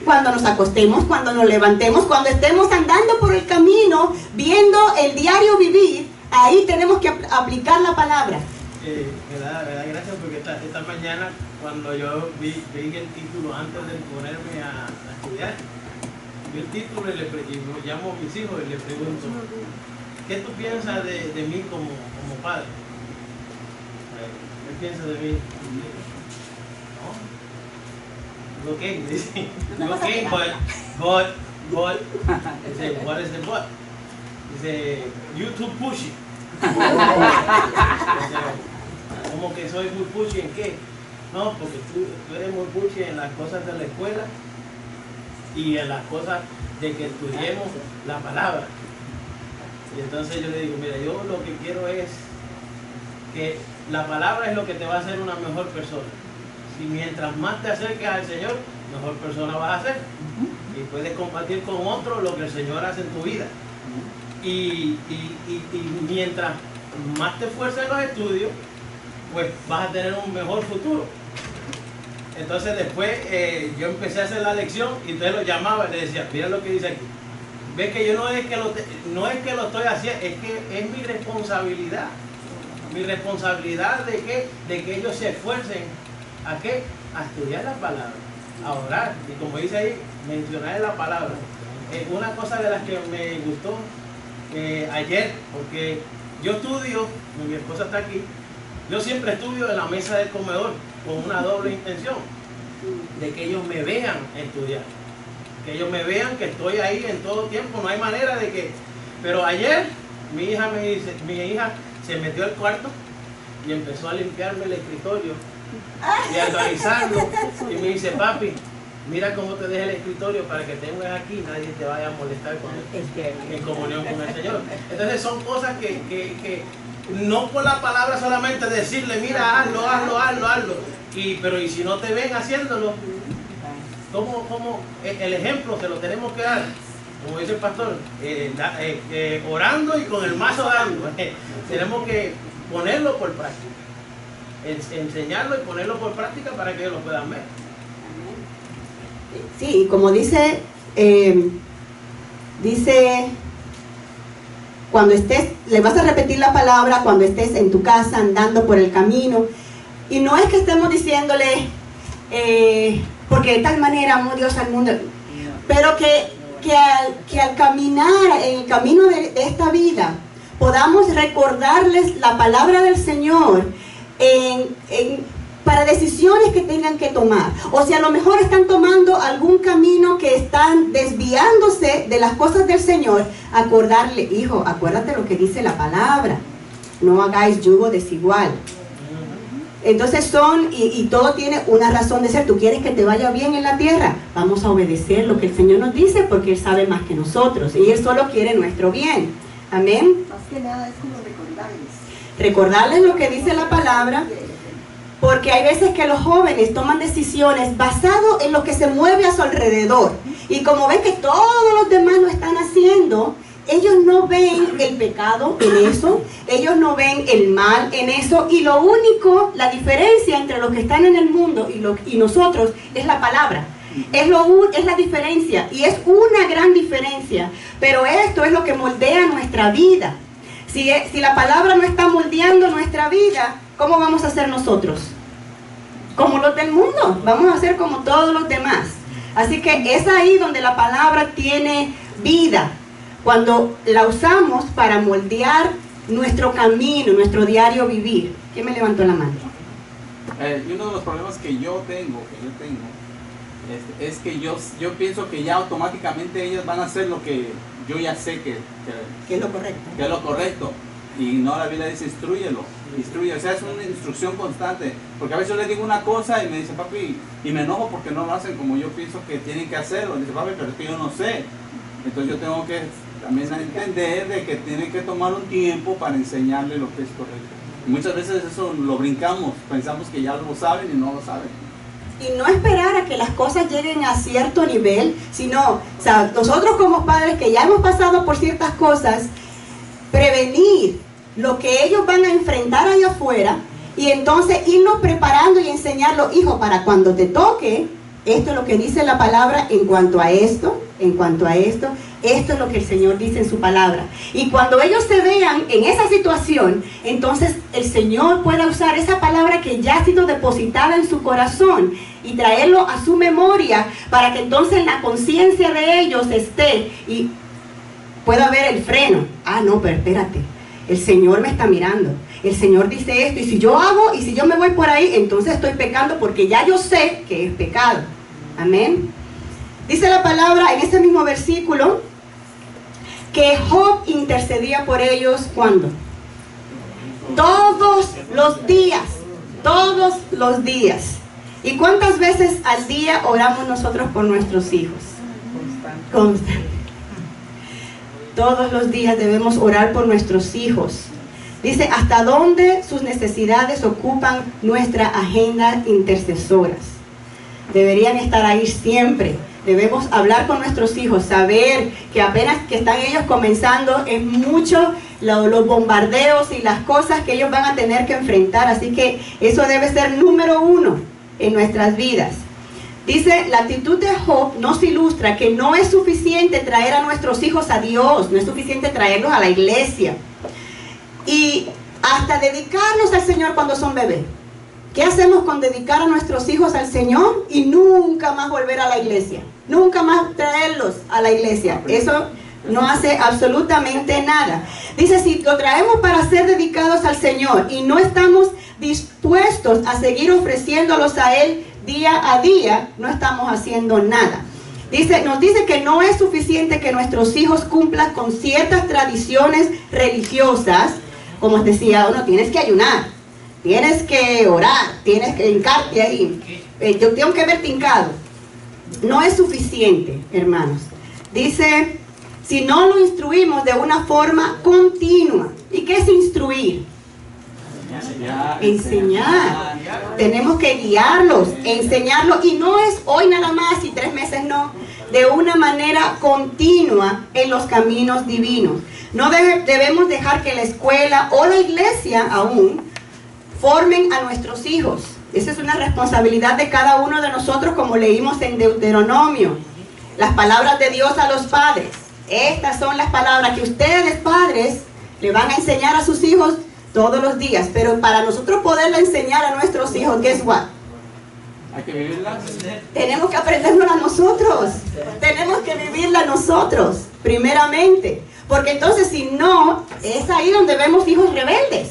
Cuando nos acostemos, cuando nos levantemos, cuando estemos andando por el camino, viendo el diario vivir, ahí tenemos que aplicar la palabra. Me da gracias porque esta mañana, cuando yo vi el título antes de ponerme a estudiar, vi el título y llamo a mis hijos y les pregunto: ¿qué tú piensas de mí como padre? ¿Qué piensas de mí? ¿No? Okay, dice, okay, but, dice, what is the but? Dice, you too pushy. Como que soy muy pushy en qué? No, porque tú eres muy pushy en las cosas de la escuela y en las cosas de que estudiemos la palabra. Y entonces yo le digo: mira, yo lo que quiero es que la palabra es lo que te va a hacer una mejor persona. Y mientras más te acerques al Señor, mejor persona vas a ser. Y puedes compartir con otros lo que el Señor hace en tu vida. Y mientras más te esfuerces en los estudios, pues vas a tener un mejor futuro. Entonces después yo empecé a hacer la lección y entonces lo llamaba y le decía: mira lo que dice aquí. Ves que yo no es que lo estoy haciendo, es que es mi responsabilidad. Mi responsabilidad de que ellos se esfuercen ¿a qué? A estudiar la palabra, a orar. Y como dice ahí, mencionar la palabra. Una cosa de las que me gustó ayer, porque yo estudio, mi esposa está aquí, yo siempre estudio en la mesa del comedor con una doble intención, de que ellos me vean estudiar, que ellos me vean que estoy ahí en todo tiempo. No hay manera de que... Pero ayer mi hija se metió al cuarto y empezó a limpiarme el escritorio y a organizarlo, y me dice: papi, mira cómo te dejé el escritorio para que tengas aquí, nadie te vaya a molestar en comunión con el Señor. Entonces son cosas que no por la palabra solamente decirle: mira, hazlo, pero y si no te ven haciéndolo, ¿cómo el ejemplo se lo tenemos que dar? Como dice el pastor, orando y con el mazo dando. Tenemos que ponerlo por práctica, enseñarlo y ponerlo por práctica para que ellos lo puedan ver. Sí, como dice, cuando estés, le vas a repetir la palabra cuando estés en tu casa andando por el camino. Y no es que estemos diciéndole, porque de tal manera amó Dios al mundo, pero que al caminar en el camino de esta vida podamos recordarles la palabra del Señor para decisiones que tengan que tomar. O si a lo mejor están tomando algún camino que están desviándose de las cosas del Señor, acordarle: hijo, acuérdate lo que dice la palabra, no hagáis yugo desigual. Entonces y todo tiene una razón de ser. Tú quieres que te vaya bien en la tierra, vamos a obedecer lo que el Señor nos dice, porque Él sabe más que nosotros y Él solo quiere nuestro bien. Amén. Más que nada es como recordarles lo que dice la palabra, porque hay veces que los jóvenes toman decisiones basado en lo que se mueve a su alrededor. Y como ven que todos los demás lo están haciendo, ellos no ven el pecado en eso, ellos no ven el mal en eso, y lo único, la diferencia entre los que están en el mundo y nosotros es la palabra. Es la diferencia, y es una gran diferencia, pero esto es lo que moldea nuestra vida. Si la palabra no está moldeando nuestra vida, ¿cómo vamos a ser nosotros? Como los del mundo, vamos a ser como todos los demás. Así que es ahí donde la palabra tiene vida, cuando la usamos para moldear nuestro camino, nuestro diario vivir. ¿Quién me levantó la mano? Y uno de los problemas que yo tengo, es que yo pienso que ya automáticamente ellos van a hacer lo que yo ya sé que es lo correcto. Que es lo correcto. Y no, la Biblia dice instrúyelo, instruye, o sea, es una instrucción constante, porque a veces yo les digo una cosa y me dice papi, y me enojo porque no lo hacen como yo pienso que tienen que hacerlo, y dice papi, pero es que yo no sé. Entonces yo tengo que también entender de que tienen que tomar un tiempo para enseñarle lo que es correcto. Y muchas veces eso lo brincamos, pensamos que ya lo saben y no lo saben. Y no esperar a que las cosas lleguen a cierto nivel, sino, o sea, nosotros como padres que ya hemos pasado por ciertas cosas, prevenir lo que ellos van a enfrentar allá afuera, y entonces irnos preparando y enseñarlo, hijo, para cuando te toque, esto es lo que dice la palabra en cuanto a esto, esto es lo que el Señor dice en su palabra. Y cuando ellos se vean en esa situación, entonces el Señor pueda usar esa palabra que ya ha sido depositada en su corazón y traerlo a su memoria, para que entonces la conciencia de ellos esté y pueda haber el freno. Ah, no, pero espérate, el Señor me está mirando, el Señor dice esto, y si yo hago, y si yo me voy por ahí, entonces estoy pecando, porque ya yo sé que es pecado. Amén. Dice la palabra en ese mismo versículo que Job intercedía por ellos, ¿cuándo? Todos los días, todos los días. ¿Y cuántas veces al día oramos nosotros por nuestros hijos? Constante. Todos los días debemos orar por nuestros hijos. Dice, hasta dónde sus necesidades ocupan nuestra agenda intercesoras. Deberían estar ahí siempre. Debemos hablar con nuestros hijos, saber que apenas que están ellos comenzando, es mucho los bombardeos y las cosas que ellos van a tener que enfrentar. Así que eso debe ser número uno en nuestras vidas. Dice, la actitud de Job nos ilustra que no es suficiente traer a nuestros hijos a Dios, no es suficiente traerlos a la iglesia. Y hasta dedicarlos al Señor cuando son bebés. ¿Qué hacemos con dedicar a nuestros hijos al Señor y nunca más volver a la iglesia? Nunca más traerlos a la iglesia. Eso no hace absolutamente nada. Dice, si lo traemos para ser dedicados al Señor y no estamos dispuestos a seguir ofreciéndolos a Él día a día, no estamos haciendo nada. Nos dice que no es suficiente que nuestros hijos cumplan con ciertas tradiciones religiosas, como os decía, tienes que ayunar, tienes que orar, tienes que hincarte ahí, yo tengo que verte hincado. No es suficiente, hermanos. Dice, si no lo instruimos de una forma continua. ¿Y qué es instruir? Enseñar. Tenemos que guiarlos, enseñarlos, y no es hoy nada más y 3 meses no, de una manera continua en los caminos divinos. No debemos dejar que la escuela o la iglesia aún formen a nuestros hijos. Esa es una responsabilidad de cada uno de nosotros, como leímos en Deuteronomio. Las palabras de Dios a los padres. Estas son las palabras que ustedes, padres, le van a enseñar a sus hijos todos los días. Pero para nosotros poderle enseñar a nuestros hijos, guess what? Hay que vivirla. Tenemos que aprendérnosla nosotros. Tenemos que vivirla nosotros, primeramente. Porque entonces, si no, es ahí donde vemos hijos rebeldes.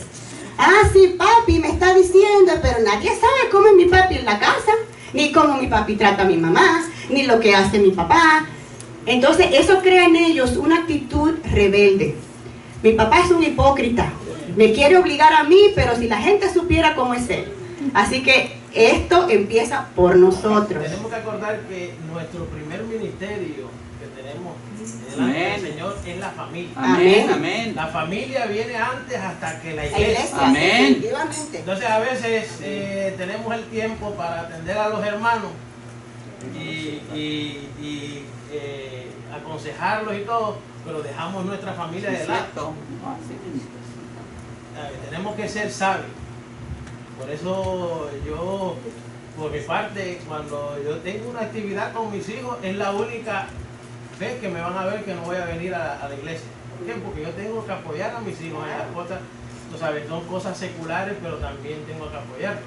Ah, sí, papi me está diciendo, pero nadie sabe cómo es mi papi en la casa, ni cómo mi papi trata a mi mamá, ni lo que hace mi papá. Entonces, eso crea en ellos una actitud rebelde. Mi papá es un hipócrita, me quiere obligar a mí, pero si la gente supiera cómo es él. Así que Esto empieza por nosotros. Tenemos que acordar que nuestro primer ministerio que tenemos delante del Señor es la familia. Amén, amén. La familia viene antes hasta que la La iglesia. iglesia, Amén. definitivamente. Entonces a veces tenemos el tiempo para atender a los hermanos y aconsejarlos y todo, pero dejamos nuestra familia de lado. Tenemos que ser sabios. Por eso yo, por mi parte, cuando yo tengo una actividad con mis hijos, es la única vez que me van a ver que no voy a venir a la iglesia. ¿Por qué? Porque yo tengo que apoyar a mis hijos en las cosas, tú sabes, son cosas seculares, pero también tengo que apoyar.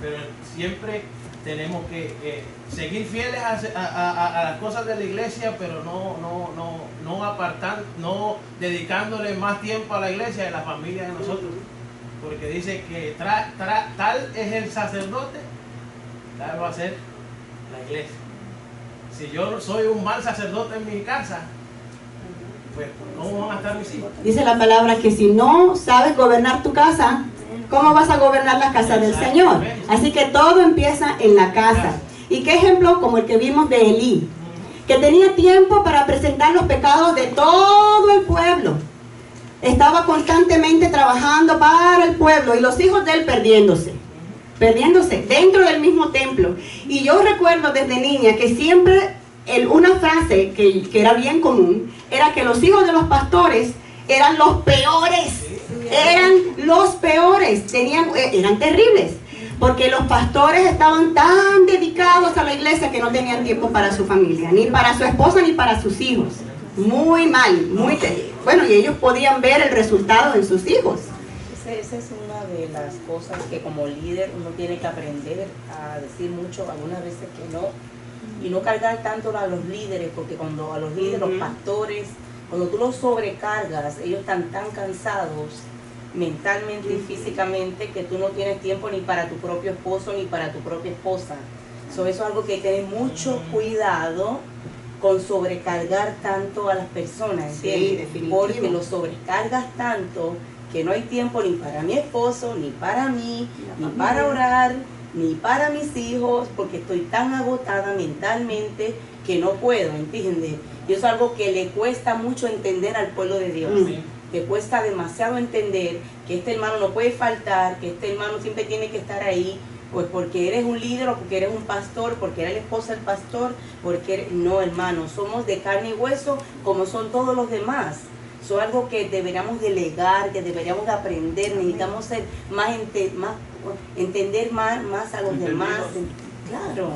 Pero siempre tenemos que seguir fieles a las cosas de la iglesia, pero no apartando, no dedicándole más tiempo a la iglesia y a la familia de nosotros. Porque dice que tal es el sacerdote, tal va a ser la iglesia. Si yo soy un mal sacerdote en mi casa, pues ¿cómo van a estar mis hijos? Dice la palabra que si no sabes gobernar tu casa, ¿cómo vas a gobernar la casa del Señor? Así que todo empieza en la casa. ¿Y qué ejemplo como el que vimos de Elí? Que tenía tiempo para presentar los pecados de todo el pueblo. Estaba constantemente trabajando para el pueblo y los hijos de él perdiéndose dentro del mismo templo. Y yo recuerdo desde niña que siempre una frase que era bien común era que los hijos de los pastores eran los peores. Eran terribles, porque los pastores estaban tan dedicados a la iglesia que no tenían tiempo para su familia, ni para su esposa, ni para sus hijos. Muy mal, bueno, y ellos podían ver el resultado en sus hijos. Esa es una de las cosas que como líder uno tiene que aprender a decir mucho, algunas veces que no, y no cargar tanto a los líderes, porque cuando a los líderes, los pastores, cuando tú los sobrecargas, ellos están tan cansados mentalmente y físicamente que tú no tienes tiempo ni para tu propio esposo ni para tu propia esposa. Eso es algo que hay que tener mucho cuidado con sobrecargar tanto a las personas, ¿entiendes? Sí, porque los sobrecargas tanto que no hay tiempo ni para mi esposo, ni para mí, ni para orar, ni para mis hijos, porque estoy tan agotada mentalmente que no puedo, ¿entiendes? Y eso es algo que le cuesta mucho entender al pueblo de Dios. Que cuesta demasiado entender que este hermano no puede faltar, que este hermano siempre tiene que estar ahí, pues porque eres un líder o porque eres un pastor, porque eres la esposa del pastor, no, hermano, somos de carne y hueso como son todos los demás. Eso es algo que deberíamos delegar, que deberíamos de aprender, necesitamos ser entender más a los demás. Claro.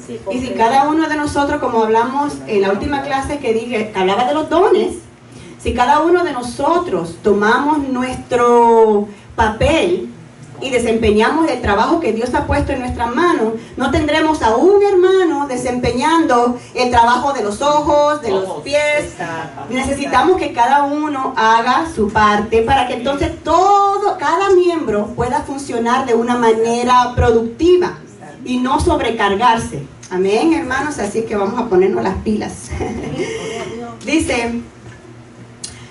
Sí, y si cada uno de nosotros, como hablamos en la última clase que dije, que hablaba de los dones, si cada uno de nosotros tomamos nuestro papel y desempeñamos el trabajo que Dios ha puesto en nuestras manos, no tendremos a un hermano desempeñando el trabajo de los ojos, de los pies. Necesitamos que cada uno haga su parte para que entonces cada miembro pueda funcionar de una manera productiva y no sobrecargarse. Amén, hermanos, así que vamos a ponernos las pilas. Dice: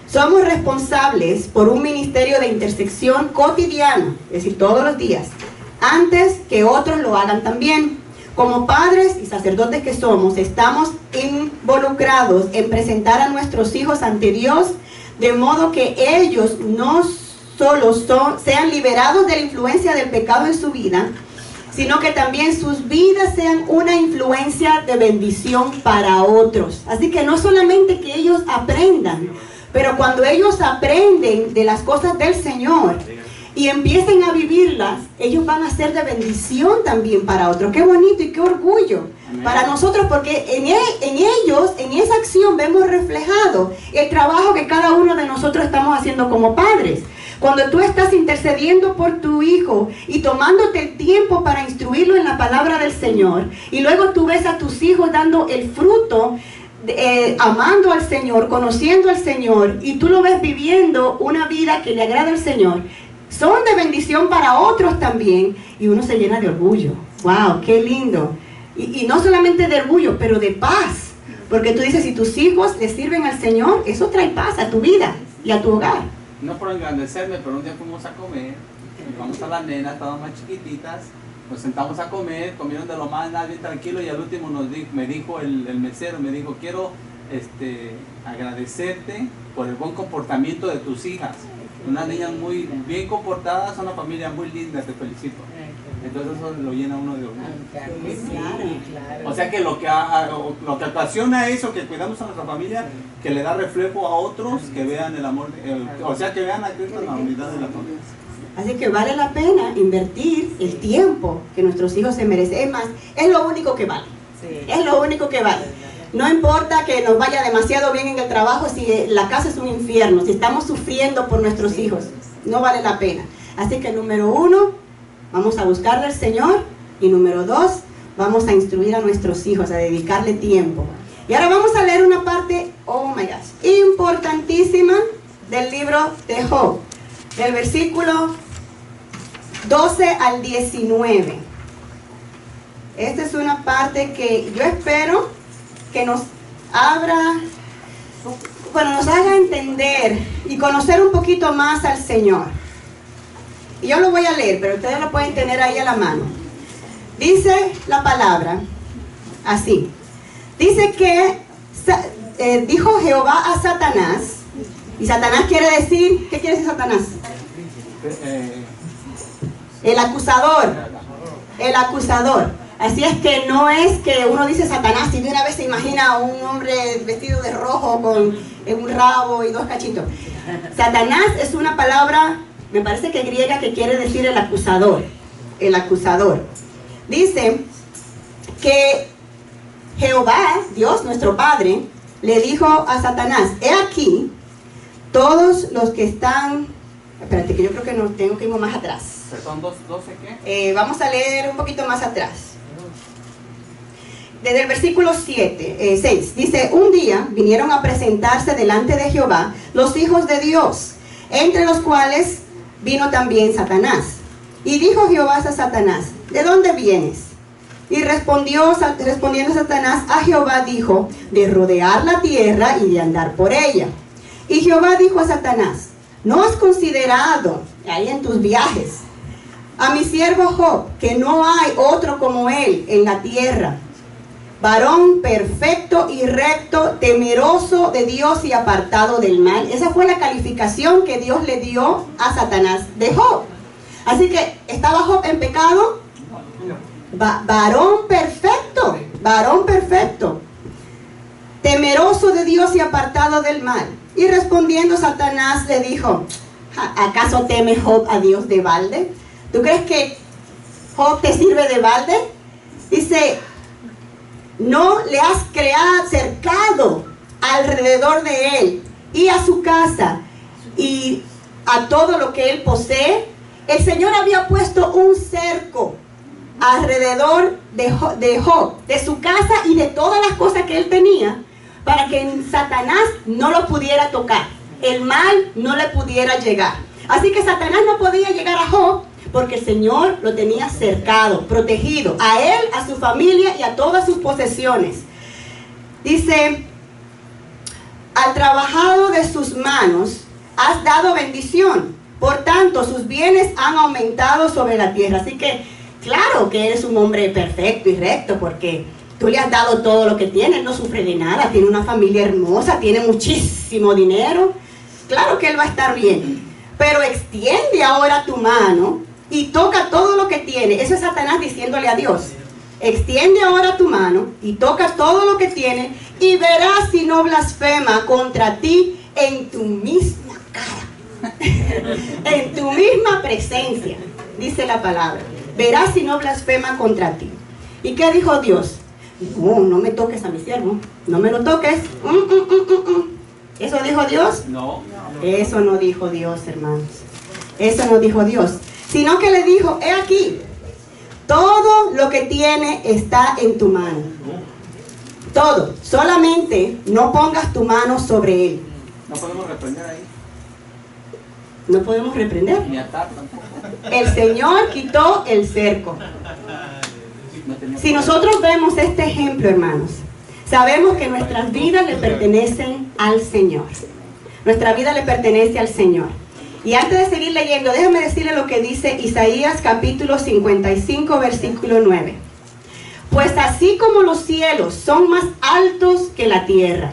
somos responsables por un ministerio de intersección cotidiano, es decir, todos los días, antes que otros lo hagan también. Como padres y sacerdotes que somos, estamos involucrados en presentar a nuestros hijos ante Dios, de modo que ellos no solo sean liberados de la influencia del pecado en su vida, sino que también sus vidas sean una influencia de bendición para otros. Así que no solamente que ellos aprendan, pero cuando ellos aprenden de las cosas del Señor y empiecen a vivirlas, ellos van a ser de bendición también para otros. Qué bonito y qué orgullo para nosotros, porque en ellos, en esa acción, vemos reflejado el trabajo que cada uno de nosotros estamos haciendo como padres. Cuando tú estás intercediendo por tu hijo y tomándote el tiempo para instruirlo en la palabra del Señor, y luego tú ves a tus hijos dando el fruto, amando al Señor, conociendo al Señor, y tú lo ves viviendo una vida que le agrada al Señor, son de bendición para otros también, y uno se llena de orgullo. ¡Wow! ¡Qué lindo! Y no solamente de orgullo, pero de paz, porque tú dices, si tus hijos le sirven al Señor, eso trae paz a tu vida y a tu hogar. No por engrandecerme, pero un día fuimos a comer Vamos a las nenas, estaban más chiquititas, nos sentamos a comer, comieron de lo más nada, bien tranquilo, y al último me dijo el mesero, me dijo, quiero agradecerte por el buen comportamiento de tus hijas. Unas niñas muy bien comportadas, una familia muy linda, te felicito. Entonces eso lo llena uno de orgullo. O sea que lo que ocasiona eso, que cuidamos a nuestra familia, que le da reflejo a otros, que vean el amor, o sea que vean a Cristo en la unidad de la familia. Así que vale la pena invertir el tiempo que nuestros hijos se merecen. Es más, es lo único que vale. Es lo único que vale. No importa que nos vaya demasiado bien en el trabajo, si la casa es un infierno, si estamos sufriendo por nuestros hijos, no vale la pena. Así que número 1, vamos a buscarle al Señor, y número 2, vamos a instruir a nuestros hijos, a dedicarle tiempo. Y ahora vamos a leer una parte, oh my gosh, importantísima del libro de Job, del versículo 12 al 19. Esta es una parte que yo espero que nos nos haga entender y conocer un poquito más al Señor. Y yo lo voy a leer, pero ustedes lo pueden tener ahí a la mano. Dice la palabra así. Dice que dijo Jehová a Satanás, y Satanás quiere decir, ¿qué quiere decir Satanás? El acusador. El acusador. Así es que no es que uno dice Satanás y de una vez se imagina a un hombre vestido de rojo con un rabo y 2 cachitos. Satanás es una palabra, me parece que griega, que quiere decir el acusador. El acusador. Dice que Jehová, Dios nuestro Padre, le dijo a Satanás, he aquí, todos los que están... Espérate, que yo creo que no tengo que ir más atrás. ¿Son 12 qué? Vamos a leer un poquito más atrás. Desde el versículo 6, dice, un día vinieron a presentarse delante de Jehová los hijos de Dios, entre los cuales vino también Satanás. Y dijo Jehová a Satanás, ¿de dónde vienes? Y respondiendo Satanás a Jehová dijo, de rodear la tierra y de andar por ella. Y Jehová dijo a Satanás, ¿no has considerado ahí en tus viajes a mi siervo Job, que no hay otro como él en la tierra, varón perfecto y recto, temeroso de Dios y apartado del mal? Esa fue la calificación que Dios le dio a Satanás de Job. Así que, ¿estaba Job en pecado? Varón perfecto, temeroso de Dios y apartado del mal. Y respondiendo Satanás le dijo, ¿acaso teme Job a Dios de balde? ¿Tú crees que Job te sirve de balde? Dice, no le has cercado alrededor de él y a su casa y a todo lo que él posee. El Señor había puesto un cerco alrededor de Job, de su casa y de todas las cosas que él tenía, para que Satanás no lo pudiera tocar, el mal no le pudiera llegar. Así que Satanás no podía llegar a Job, porque el Señor lo tenía cercado, protegido, a él, a su familia y a todas sus posesiones. Dice, al trabajado de sus manos has dado bendición, por tanto sus bienes han aumentado sobre la tierra. Así que, claro que eres un hombre perfecto y recto, porque tú le has dado todo lo que tiene, él no sufre de nada, tiene una familia hermosa, tiene muchísimo dinero. Claro que él va a estar bien, pero extiende ahora tu mano y toca todo lo que tiene. Eso es Satanás diciéndole a Dios, extiende ahora tu mano y toca todo lo que tiene y verás si no blasfema contra ti en tu misma cara, en tu misma presencia, dice la palabra. Verás si no blasfema contra ti. ¿Y qué dijo Dios? No me toques a mi siervo, no me lo toques. ¿Eso dijo Dios? No. Eso no dijo Dios, hermanos. Eso no dijo Dios. Sino que le dijo, he aquí, todo lo que tiene está en tu mano. Todo. Solamente no pongas tu mano sobre él. No podemos reprender ahí. No podemos reprender. Ni atar tampoco. El Señor quitó el cerco. Si nosotros vemos este ejemplo, hermanos, sabemos que nuestras vidas le pertenecen al Señor. Nuestra vida le pertenece al Señor. Y antes de seguir leyendo, déjame decirle lo que dice Isaías capítulo 55, versículo 9. Pues así como los cielos son más altos que la tierra,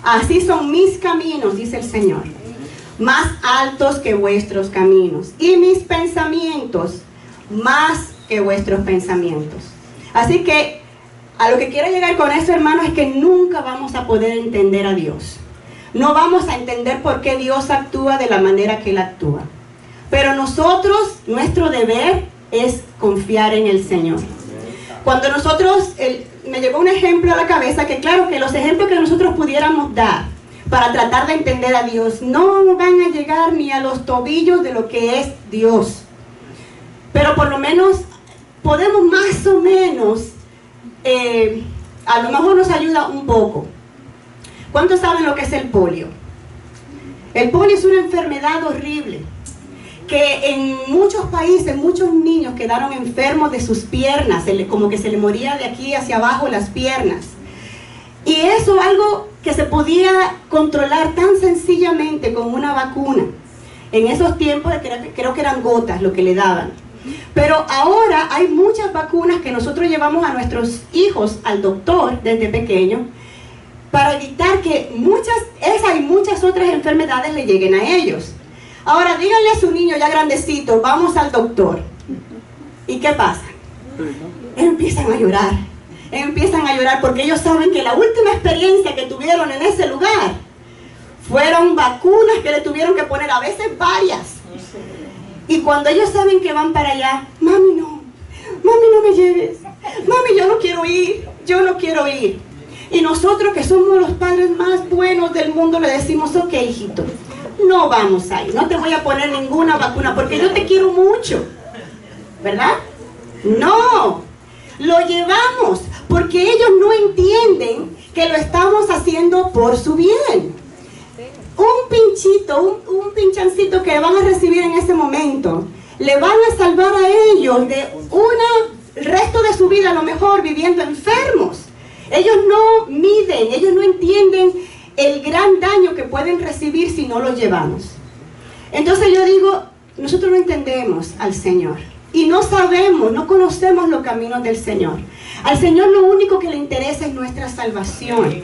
así son mis caminos, dice el Señor, más altos que vuestros caminos, y mis pensamientos más que vuestros pensamientos. Así que a lo que quiero llegar con eso, hermano, es que nunca vamos a poder entender a Dios. No vamos a entender por qué Dios actúa de la manera que Él actúa. Pero nosotros, nuestro deber es confiar en el Señor. Cuando nosotros, me llegó un ejemplo a la cabeza, que claro que los ejemplos que nosotros pudiéramos dar para tratar de entender a Dios no van a llegar ni a los tobillos de lo que es Dios. Pero por lo menos podemos más o menos, a lo mejor nos ayuda un poco. ¿Cuántos saben lo que es el polio? El polio es una enfermedad horrible que en muchos países, muchos niños quedaron enfermos de sus piernas, como que se le moría de aquí hacia abajo las piernas. Y eso algo que se podía controlar tan sencillamente con una vacuna. En esos tiempos creo que eran gotas lo que le daban. Pero ahora hay muchas vacunas que nosotros llevamos a nuestros hijos al doctor desde pequeños, para evitar que esa y muchas otras enfermedades le lleguen a ellos. Ahora díganle a su niño ya grandecito, vamos al doctor. ¿Y qué pasa? Empiezan a llorar porque ellos saben que la última experiencia que tuvieron en ese lugar fueron vacunas que le tuvieron que poner, a veces varias. Y cuando ellos saben que van para allá, mami no me lleves, mami yo no quiero ir. Y nosotros, que somos los padres más buenos del mundo, le decimos, ok, hijito, no vamos a ir, no te voy a poner ninguna vacuna porque yo te quiero mucho, ¿verdad? No, lo llevamos porque ellos no entienden que lo estamos haciendo por su bien. Un pinchito, un pinchancito que van a recibir en ese momento, le van a salvar a ellos de el resto de su vida, a lo mejor viviendo enfermos. Ellos no miden, ellos no entienden el gran daño que pueden recibir si no los llevamos. Entonces yo digo, nosotros no entendemos al Señor y no sabemos, no conocemos los caminos del Señor. Al Señor lo único que le interesa es nuestra salvación,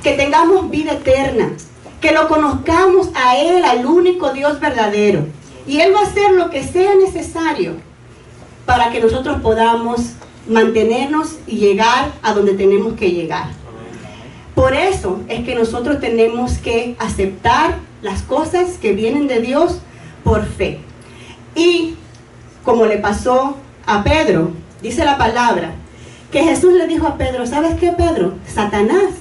que tengamos vida eterna, que lo conozcamos a Él, al único Dios verdadero. Y Él va a hacer lo que sea necesario para que nosotros podamos mantenernos y llegar a donde tenemos que llegar. Por eso es que nosotros tenemos que aceptar las cosas que vienen de Dios por fe. Y como le pasó a Pedro, dice la palabra, que Jesús le dijo a Pedro, ¿sabes qué, Pedro? Satanás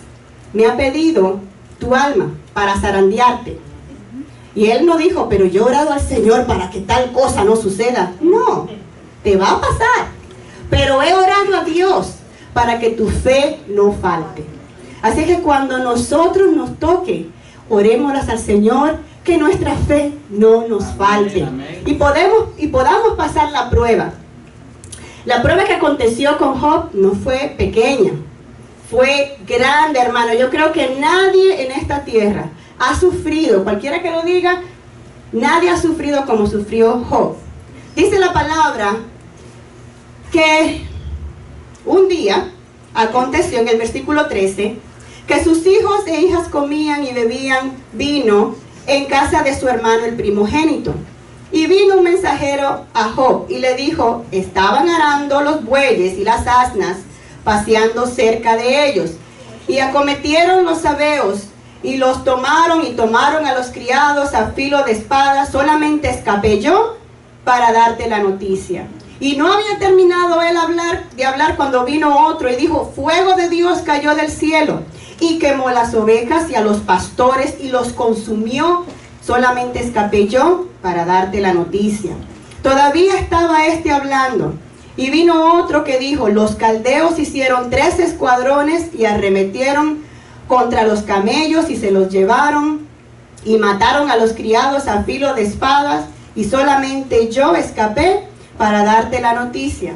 me ha pedido tu alma para zarandearte. Y él no dijo, pero yo he orado al Señor para que tal cosa no suceda. No, te va a pasar. Pero he orado a Dios para que tu fe no falte. Así que cuando nosotros nos toque, orémoslas al Señor, que nuestra fe no nos falte. Y podamos pasar la prueba. La prueba que aconteció con Job no fue pequeña, fue grande, hermano. Yo creo que nadie en esta tierra ha sufrido, cualquiera que lo diga, nadie ha sufrido como sufrió Job. Dice la palabra que un día aconteció, en el versículo 13, que sus hijos e hijas comían y bebían vino en casa de su hermano el primogénito. Y vino un mensajero a Job y le dijo, estaban arando los bueyes y las asnas, paseando cerca de ellos. Y acometieron los sabeos y los tomaron y tomaron a los criados a filo de espada. Solamente escapé yo para darte la noticia. Y no había terminado él de hablar cuando vino otro y dijo, fuego de Dios cayó del cielo y quemó las ovejas y a los pastores y los consumió. Solamente escapé yo para darte la noticia. Todavía estaba este hablando y vino otro que dijo, los caldeos hicieron 3 escuadrones y arremetieron contra los camellos y se los llevaron y mataron a los criados a filo de espadas y solamente yo escapé para darte la noticia.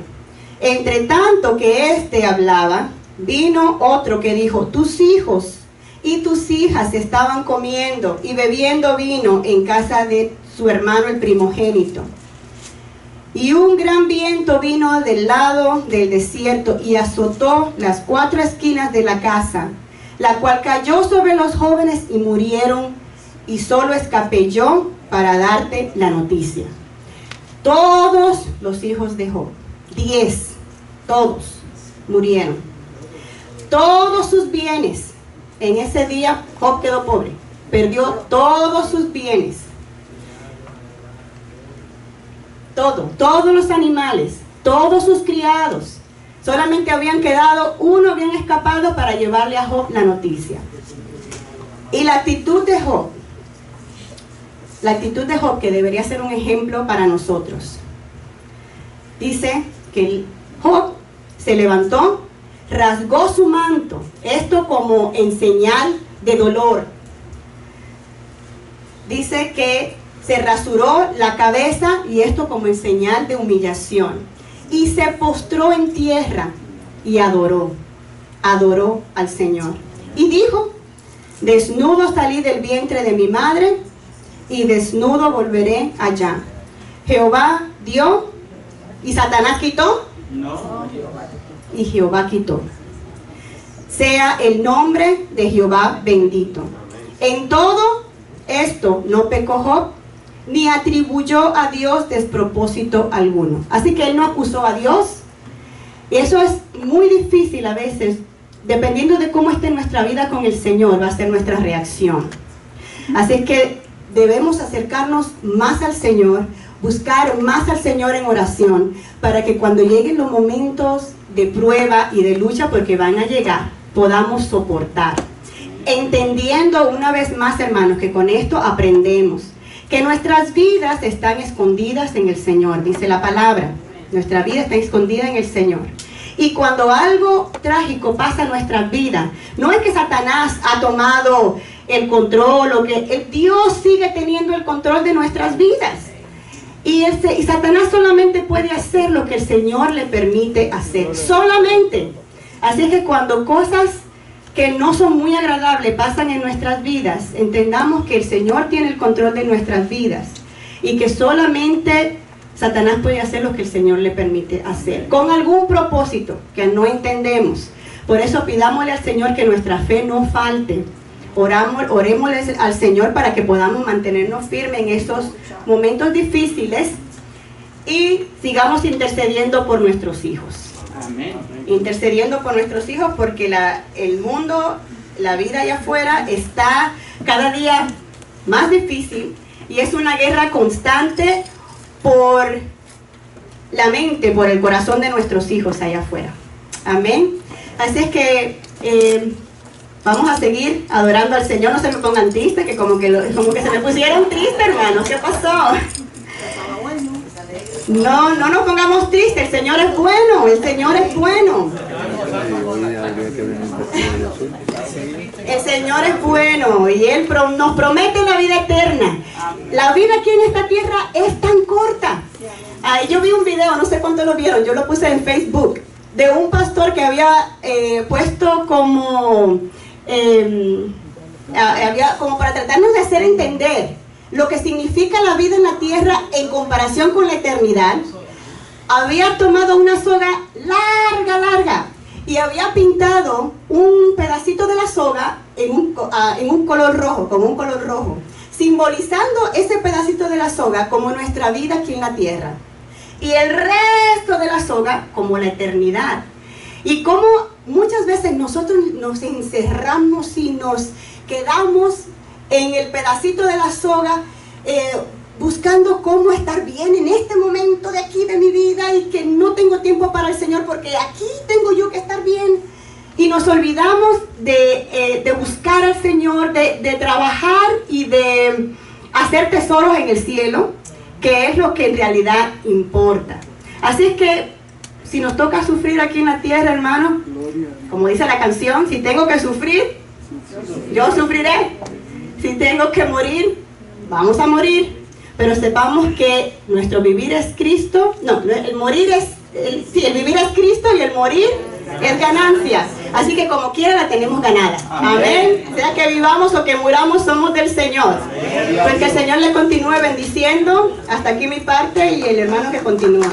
Entre tanto que éste hablaba, vino otro que dijo, tus hijos y tus hijas estaban comiendo y bebiendo vino en casa de su hermano el primogénito. Y un gran viento vino del lado del desierto y azotó las 4 esquinas de la casa, la cual cayó sobre los jóvenes y murieron, y solo escapé yo para darte la noticia. Todos los hijos de Job, 10, todos murieron. Todos sus bienes, en ese día Job quedó pobre, perdió todos sus bienes. Todos los animales, todos sus criados, solamente habían quedado, uno habían escapado para llevarle a Job la noticia. Y la actitud de Job, que debería ser un ejemplo para nosotros. Dice que Job se levantó, rasgó su manto, esto como en señal de dolor. Dice que se rasuró la cabeza, y esto como en señal de humillación, y se postró en tierra y adoró al Señor. Y dijo: desnudo salí del vientre de mi madre, y desnudo volveré allá. Jehová dio, y Satanás quitó. No. Y Jehová quitó. Sea el nombre de Jehová bendito. En todo esto no pecó Job, ni atribuyó a Dios despropósito alguno. Así que él no acusó a Dios. Y eso es muy difícil a veces, dependiendo de cómo esté nuestra vida con el Señor, va a ser nuestra reacción. Así que debemos acercarnos más al Señor, buscar más al Señor en oración, para que cuando lleguen los momentos de prueba y de lucha, porque van a llegar, podamos soportar. Entendiendo una vez más, hermanos, que con esto aprendemos que nuestras vidas están escondidas en el Señor, dice la palabra. Nuestra vida está escondida en el Señor. Y cuando algo trágico pasa en nuestras vidas, no es que Satanás ha tomado el control, o que Dios sigue teniendo el control de nuestras vidas. Y Satanás solamente puede hacer lo que el Señor le permite hacer, solamente. Así que cuando cosas que no son muy agradables pasan en nuestras vidas, entendamos que el Señor tiene el control de nuestras vidas, y que solamente Satanás puede hacer lo que el Señor le permite hacer, con algún propósito que no entendemos. Por eso pidámosle al Señor que nuestra fe no falte. Orémosle al Señor para que podamos mantenernos firmes en esos momentos difíciles, y sigamos intercediendo por nuestros hijos. Amén. Intercediendo por nuestros hijos, porque el mundo, la vida allá afuera está cada día más difícil, y es una guerra constante por la mente, por el corazón de nuestros hijos allá afuera. Amén. Así es que vamos a seguir adorando al Señor. No se me pongan tristes, que como que se me pusieron tristes, hermanos. ¿Qué pasó? No nos pongamos tristes. El Señor es bueno. El Señor es bueno. El Señor es bueno, y Él nos promete la vida eterna. La vida aquí en esta tierra es tan corta. Yo vi un video, no sé cuántos lo vieron, yo lo puse en Facebook, de un pastor que había puesto como para tratarnos de hacer entender lo que significa la vida en la tierra en comparación con la eternidad. Había tomado una soga larga, y había pintado un pedacito de la soga en un color rojo, con un color rojo, simbolizando ese pedacito de la soga como nuestra vida aquí en la tierra, y el resto de la soga como la eternidad. Y como muchas veces nosotros nos encerramos y nos quedamos en el pedacito de la soga, buscando cómo estar bien en este momento de aquí de mi vida, y que no tengo tiempo para el Señor porque aquí tengo yo que estar bien, y nos olvidamos de buscar al Señor, de trabajar y de hacer tesoros en el cielo, que es lo que en realidad importa. Así es que si nos toca sufrir aquí en la tierra, hermano, como dice la canción, si tengo que sufrir, yo sufriré. Si tengo que morir, vamos a morir. Pero sepamos que nuestro vivir es Cristo. No, el morir es, el vivir es Cristo, y el morir es ganancia. Así que como quiera la tenemos ganada. Amén. Sea que vivamos o que muramos, somos del Señor. Pues que el Señor le continúe bendiciendo. Hasta aquí mi parte y el hermano que continúa.